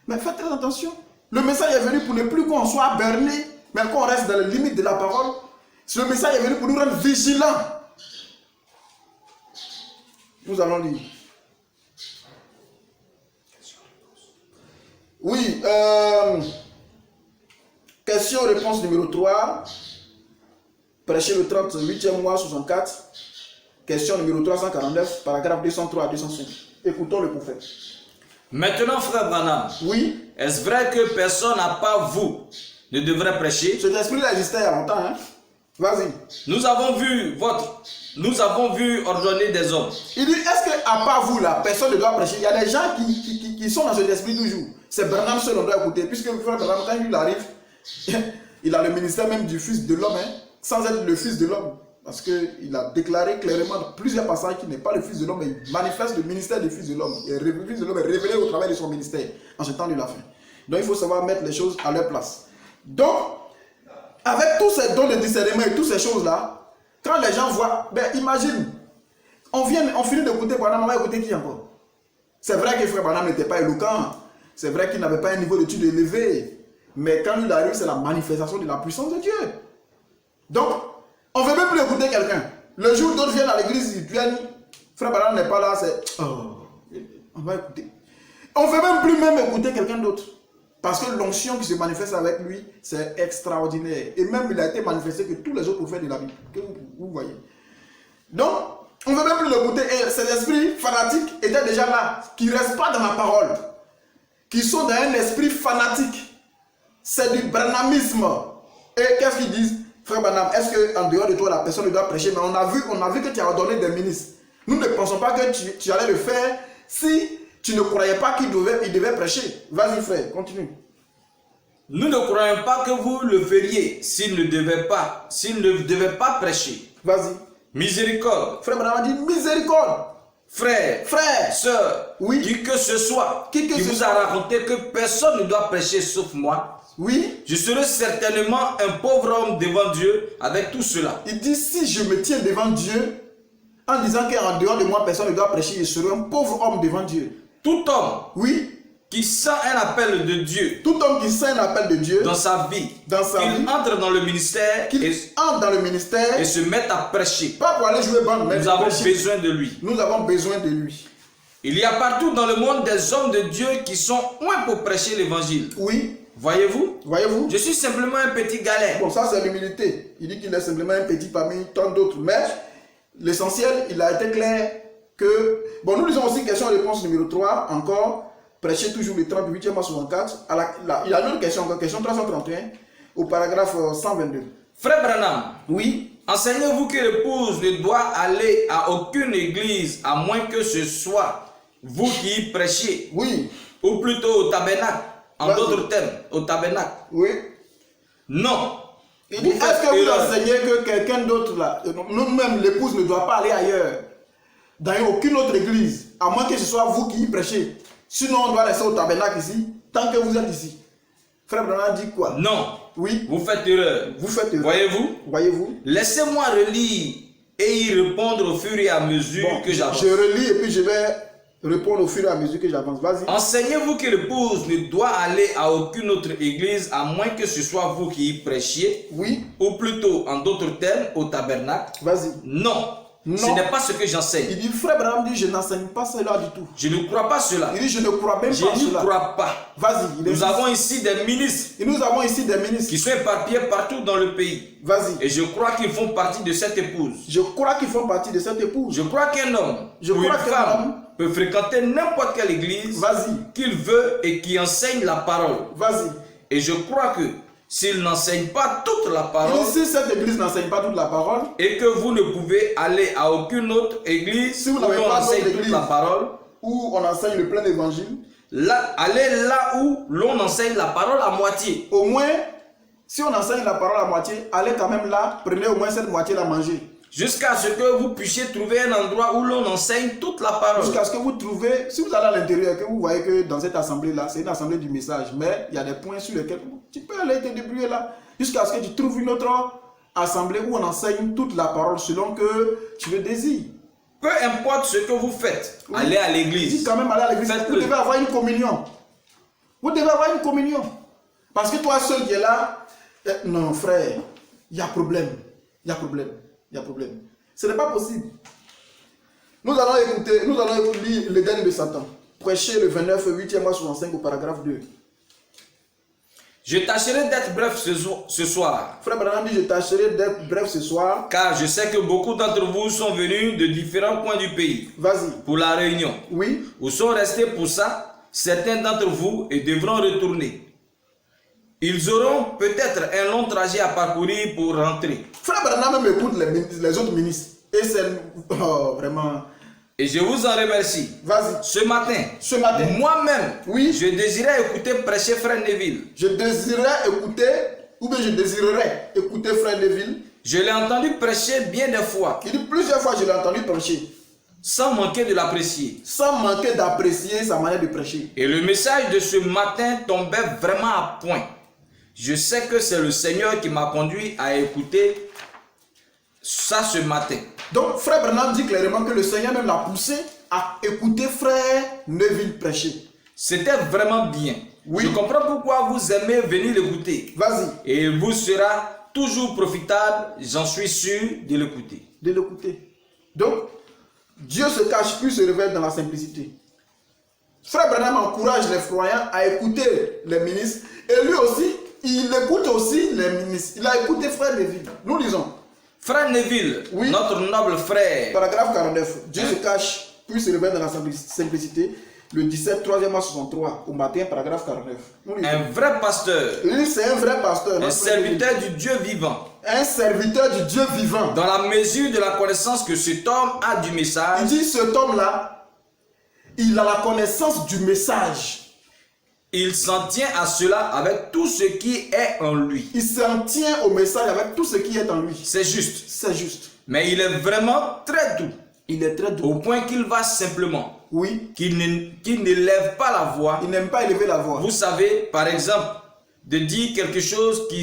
Mais faites très attention. Le message est venu pour ne plus qu'on soit berné Mais quand on reste dans les limites de la parole, ce message est venu pour nous rendre vigilants. Nous allons lire. Oui, question-réponse numéro 3. Prêcher le 38e mois 64. Question numéro 349, paragraphe 203 à 205. Écoutons le prophète. Maintenant, frère Branham, Oui, est-ce vrai que personne à part vous ne devrait prêcher? cet esprit-là existait il y a longtemps. Hein? Vas-y. Nous avons vu ordonner des hommes. Il dit, est-ce qu'à part vous, là, personne ne doit prêcher? Il y a des gens qui sont dans cet esprit toujours. C'est Branham seul on doit écouter. Puisque frère Branham, quand il arrive, il a le ministère même du Fils de l'homme, hein, sans être le Fils de l'homme. Parce qu'il a déclaré clairement dans plusieurs passages qu'il n'est pas le Fils de l'homme, mais il manifeste le ministère du Fils de l'homme. Le Fils de l'homme est révélé au travers de son ministère, en ce temps de la fin. Donc il faut savoir mettre les choses à leur place. Donc, avec tous ces dons de discernement et toutes ces choses-là, quand les gens voient, ben imagine, on finit d'écouter Branham, on va écouter qui encore? C'est vrai que frère Branham n'était pas éloquent, c'est vrai qu'il n'avait pas un niveau d'étude élevé, mais quand il arrive, c'est la manifestation de la puissance de Dieu. Donc, on ne veut même plus écouter quelqu'un. Le jour où d'autres viennent à l'église, ils viennent, frère Branham n'est pas là, c'est on va écouter. On ne veut même plus écouter quelqu'un d'autre. Parce que l'onction qui se manifeste avec lui, c'est extraordinaire. Et même il a été manifesté que tous les autres prophètes de la Bible, que vous voyez. Donc, on ne veut même plus l'écouter. Et ces esprits fanatiques étaient déjà là, qui ne restent pas dans la parole, qui sont dans un esprit fanatique. C'est du branhamisme. Et qu'est-ce qu'ils disent? Frère Branham, est-ce qu'en dehors de toi, la personne ne doit prêcher? Mais on a vu que tu as ordonné des ministres. Nous ne pensons pas que tu allais le faire si tu ne croyais pas qu'il devait prêcher. Vas-y frère, continue. Nous ne croyons pas que vous le feriez s'il ne devait pas prêcher. Vas-y. Miséricorde. Frère Branham dit miséricorde. Frère, sœur, oui. qui que ce soit qui vous a raconté que personne ne doit prêcher sauf moi, oui. Je serai certainement un pauvre homme devant Dieu avec tout cela. Il dit, si je me tiens devant Dieu, en disant qu'en dehors de moi, personne ne doit prêcher, je serai un pauvre homme devant Dieu. Tout homme, oui, qui sent un appel de Dieu, tout homme qui sent un appel de Dieu dans sa vie, qu'il entre dans le ministère, et se mette à prêcher. Pas pour aller jouer bande, mais nous avons besoin de lui. Nous avons besoin de lui. Il y a partout dans le monde des hommes de Dieu qui sont loin pour prêcher l'évangile. Oui. Voyez-vous? Voyez-vous? Je suis simplement un petit galet. Bon, ça c'est l'humilité. Il dit qu'il est simplement un petit parmi tant d'autres. Mais l'essentiel, il a été clair que... Bon, nous lisons aussi question-réponse numéro 3, encore. Prêcher toujours le 38e à 64. Il y a une autre question, encore, question 331, au paragraphe 122. Frère Branham, oui. Enseignez-vous que l'épouse ne doit aller à aucune église à moins que ce soit vous qui y prêchiez. Oui. Ou plutôt au tabernacle. En d'autres termes, au tabernacle. Oui. Non. Il dit, est-ce que vous enseignez que quelqu'un d'autre là, nous-mêmes, l'épouse ne doit pas aller ailleurs, dans aucune autre église, à moins que ce soit vous qui y prêchez. Sinon, on doit rester au tabernacle ici, tant que vous êtes ici. Frère Branham dit quoi? Non. Oui. Vous faites erreur. Vous faites erreur. Voyez-vous? Voyez-vous? Laissez-moi relire et y répondre au fur et à mesure que j'avance. Je relis et puis je vais répondre au fur et à mesure que j'avance. Vas-y. Enseignez-vous que l'épouse ne doit aller à aucune autre église à moins que ce soit vous qui y prêchiez. Oui. Ou plutôt, en d'autres termes, au tabernacle. Vas-y. Non. Non. Ce n'est pas ce que j'enseigne. Il dit, frère Branham dit, je n'enseigne pas cela du tout. Je ne crois pas cela. Il dit, je ne crois même pas cela. Je n'y crois pas. Vas-y. Nous avons ici des ministres. Et nous avons ici des ministres qui sont éparpillés partout dans le pays. Vas-y. Et je crois qu'ils font partie de cette épouse. Je crois qu'ils font partie de cette épouse. Je crois qu'un homme ou une femme peut fréquenter n'importe quelle église qu'il veut et qui enseigne la parole. Vas-y. Et je crois que s'il n'enseigne pas toute la parole, si cette église n'enseigne pas toute la parole, et que vous ne pouvez aller à aucune autre église si vous n'avez pas enseigne toute la parole, où on enseigne le plein évangile, allez là où l'on enseigne la parole à moitié. Au moins, si on enseigne la parole à moitié, allez quand même là, prenez au moins cette moitié-là à manger. Jusqu'à ce que vous puissiez trouver un endroit où l'on enseigne toute la parole. Jusqu'à ce que vous trouvez, si vous allez à l'intérieur, que vous voyez que dans cette assemblée-là, c'est une assemblée du message, mais il y a des points sur lesquels tu peux aller te débrouiller là, jusqu'à ce que tu trouves une autre assemblée où on enseigne toute la parole selon que tu le désires. Peu importe ce que vous faites, allez à l'église. Dis quand même aller à l'église, vous devez avoir une communion. Vous devez avoir une communion. Parce que toi seul qui es là, Non, frère, il y a problème. Il y a problème. Il y a problème. Ce n'est pas possible. Nous allons écouter lire le dernier de Satan. Prêcher le 29, 8e mois 65 au paragraphe 2. Je tâcherai d'être bref ce soir. Frère Branham dit, je tâcherai d'être bref ce soir. Car je sais que beaucoup d'entre vous sont venus de différents coins du pays. Vas-y. Pour la réunion. Oui. Ou sont restés pour ça, certains d'entre vous, et devront retourner. Ils auront peut-être un long trajet à parcourir pour rentrer. Frère Branham même écoute les autres ministres. Et c'est vraiment... Et je vous en remercie. Vas-y. Ce matin, moi-même, oui, je désirais écouter prêcher Frère Neville. Je désirerais écouter Frère Neville. Je l'ai entendu prêcher bien des fois. Il dit plusieurs fois, je l'ai entendu prêcher. Sans manquer de l'apprécier. Sans manquer d'apprécier sa manière de prêcher. Et le message de ce matin tombait vraiment à point. Je sais que c'est le Seigneur qui m'a conduit à écouter ça ce matin. Donc, Frère Branham dit clairement que le Seigneur même l'a poussé à écouter Frère Neville prêcher. C'était vraiment bien. Oui. Je comprends pourquoi vous aimez venir l'écouter. Vas-y. Et il vous sera toujours profitable, j'en suis sûr, de l'écouter. De l'écouter. Donc, Dieu se cache plus, se révèle dans la simplicité. Frère Branham encourage les croyants à écouter les ministres. Et lui aussi, il écoute aussi les ministres. Il a écouté Frère Neville. Nous lisons. Frère Neville, oui, notre noble frère. Paragraphe 49. Dieu se cache, puis se révèle dans la simplicité. Le 17, 3e à 63. Au matin, paragraphe 49. Un vrai pasteur. Lui, c'est un vrai pasteur. Un serviteur du Dieu vivant. Un serviteur du Dieu vivant. Dans la mesure de la connaissance que cet homme a du message. Il dit, cet homme-là, il a la connaissance du message. Il s'en tient à cela avec tout ce qui est en lui. Il s'en tient au message avec tout ce qui est en lui. C'est juste. C'est juste. Mais il est vraiment très doux. Il est très doux. Au point qu'il va simplement. Oui. Qu'il ne lève pas la voix. Il n'aime pas élever la voix. Vous savez, par exemple, de dire quelque chose qui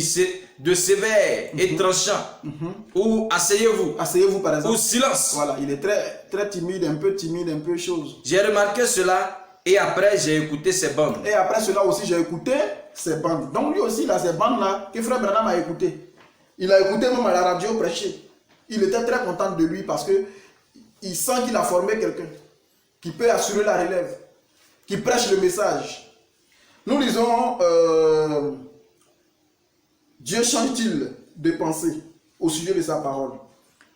de sévère et tranchant. Ou asseyez-vous. Asseyez-vous par exemple. Ou silence. Voilà, il est très timide, un peu chose. J'ai remarqué cela. Et après, j'ai écouté ces bandes. Et après cela aussi, j'ai écouté ces bandes. Donc lui aussi, il a ces bandes-là que Frère Branham a écouté. Il a écouté même à la radio prêcher. Il était très content de lui parce que il sent qu'il a formé quelqu'un qui peut assurer la relève, qui prêche le message. Nous lisons Dieu change-t-il de pensée au sujet de sa parole.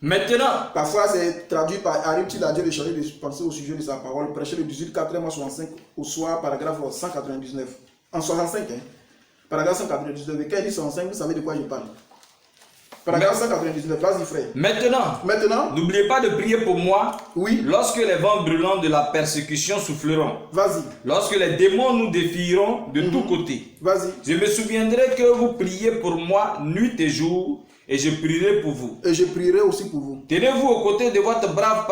Maintenant, parfois c'est traduit par arrive-t-il à Dieu de changer de pensée au sujet de sa parole. Prêcher le 18, 4e à 65 au soir, paragraphe 199. En 65, hein. Paragraphe 199. Et quand il dit 65, vous savez de quoi je parle. Paragraphe 199, vas-y frère. Maintenant, n'oubliez pas de prier pour moi. Oui. Lorsque les vents brûlants de la persécution souffleront. Vas-y. Lorsque les démons nous défieront de tous côtés. Vas-y. Je me souviendrai que vous priez pour moi nuit et jour. Et je prierai pour vous. Et je prierai aussi pour vous. Tenez-vous aux côtés de votre brave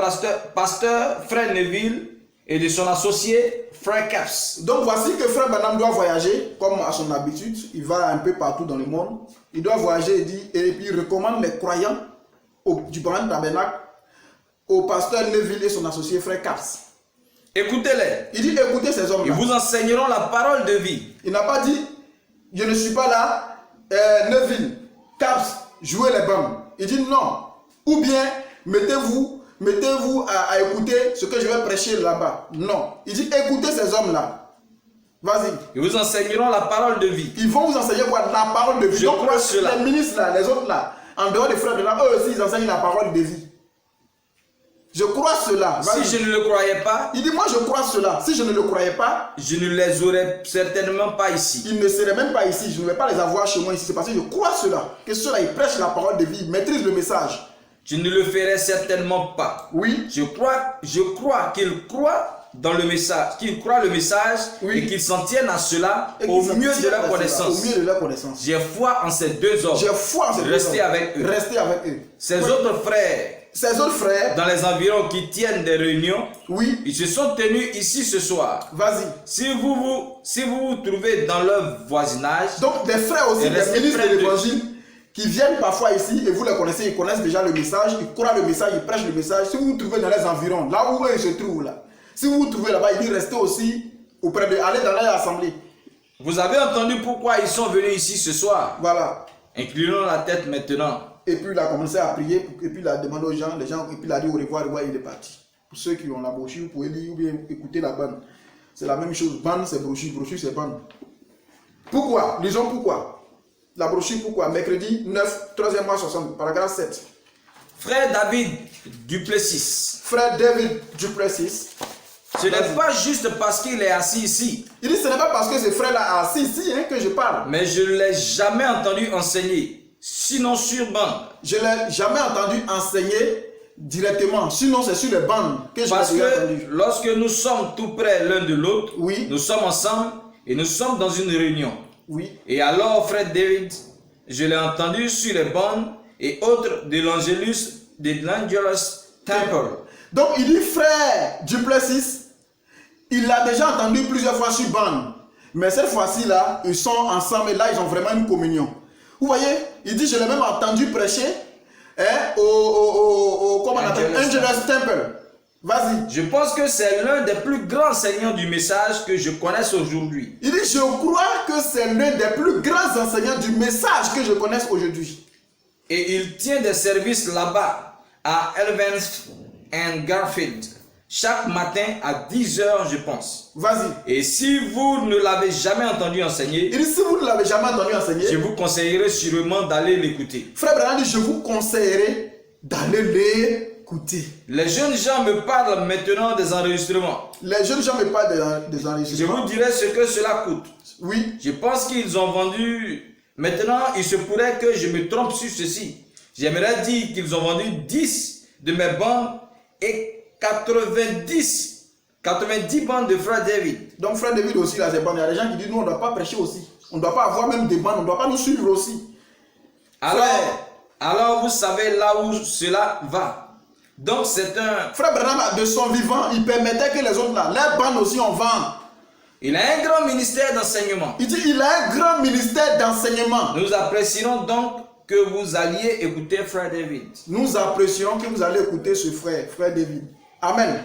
pasteur Frère Neville et de son associé Frère Caps. Donc voici que Frère Branham doit voyager comme à son habitude. Il va un peu partout dans le monde. Il doit voyager et puis il recommande les croyants du Branham Tabernacle au pasteur Neville et son associé Frère Caps. Écoutez-les. Il dit écoutez ces hommes-là. Ils vous enseigneront la parole de vie. Il n'a pas dit je ne suis pas là, Neville, Caps, jouez les bandes. Il dit non. Ou bien mettez-vous à écouter ce que je vais prêcher là-bas. Non. Il dit écoutez ces hommes-là. Vas-y. Ils vous enseigneront la parole de vie. Ils vont vous enseigner quoi? La parole de vie. Je crois cela. Les ministres là, les autres là, en dehors des frères de là, eux aussi ils enseignent la parole de vie. Je crois cela. Si je ne le croyais pas, il dit moi je crois cela. Si je ne le croyais pas, je ne les aurais certainement pas ici. Ils ne seraient même pas ici. Je ne vais pas les avoir chez moi ici. C'est parce que je crois cela. Que ceux-là, ils prêchent la parole de vie, ils maîtrisent le message. Je ne le ferai certainement pas. Oui. Je crois qu'ils croient dans le message, qu'ils croient le message, oui, et qu'ils s'en tiennent à cela au mieux de leur connaissance. Au mieux de leur connaissance. J'ai foi en ces deux hommes. J'ai foi en ces deux hommes. Restez avec eux. Restez avec eux. Ces autres frères, dans les environs qui tiennent des réunions, oui, ils se sont tenus ici ce soir. Vas-y. Si vous vous trouvez dans leur voisinage, donc des frères aussi, des ministres de l'évangile, qui viennent parfois ici et vous les connaissez, ils connaissent déjà le message, ils croient le message, ils prêchent le message. Si vous vous trouvez dans les environs, là où ils se trouvent là, si vous vous trouvez là-bas, il dit restez aussi auprès de, allez dans leur assemblée. Vous avez entendu pourquoi ils sont venus ici ce soir? Voilà. Inclinons la tête maintenant. Et puis il a commencé à prier, et puis il a demandé aux gens, et puis il a dit au revoir, il est parti. Pour ceux qui ont la brochure, vous pouvez lire ou bien écouter la bande. C'est la même chose, bande c'est brochure, brochure c'est bande. Pourquoi? Lisons pourquoi. La brochure pourquoi? Mercredi 9, 3e mois 60, paragraphe 7. Frère David Duplessis. Frère David Duplessis. Ce n'est pas juste parce qu'il est assis ici. Il dit ce n'est pas parce que ce frère-là assis ici que je parle. Mais je ne l'ai jamais entendu enseigner, sinon sur bande. Je ne l'ai jamais entendu enseigner directement, sinon c'est sur les bandes que je l'ai Parce entendu. que lorsque nous sommes tout près l'un de l'autre, Oui. nous sommes ensemble et nous sommes dans une réunion. Oui. Et alors, frère David, je l'ai entendu sur les bandes et autres de l'Angelus Temple. Donc il dit frère Duplessis, il l'a déjà entendu plusieurs fois sur bande. Mais cette fois-ci là, ils sont ensemble et là ils ont vraiment une communion. Vous voyez, il dit je l'ai même entendu prêcher comment on appelle Angelus Temple. Vas-y. Je pense que c'est l'un des plus grands enseignants du message que je connaisse aujourd'hui. Il dit je crois que c'est l'un des plus grands enseignants du message que je connaisse aujourd'hui. Et il tient des services là-bas à Evans and Garfield chaque matin à 10 h, je pense. Vas-y. Et si vous ne l'avez jamais entendu enseigner, Il dit si vous ne l'avez jamais entendu enseigner, je vous conseillerais sûrement d'aller l'écouter. Frère Branham dit je vous conseillerais d'aller l'écouter. Les jeunes gens me parlent maintenant des enregistrements. Les jeunes gens me parlent des Je enregistrements. vous dirai ce que cela coûte. Oui. Je pense qu'ils ont vendu. Maintenant, il se pourrait que je me trompe sur ceci. J'aimerais dire qu'ils ont vendu 10 de mes bandes et 90 bandes de frère David. Donc frère David aussi, là, c'est bon. Il y a des gens qui disent, nous, on ne doit pas prêcher aussi. On ne doit pas avoir même des bandes, on ne doit pas nous suivre aussi. Alors vous savez là où cela va. Donc c'est un... Frère Branham, de son vivant, il permettait que les autres, là, les bandes aussi, on vend. Il a un grand ministère d'enseignement. Il dit, il a un grand ministère d'enseignement. Nous apprécierons donc que vous alliez écouter frère David. Nous apprécions que vous allez écouter ce frère, frère David. Amen.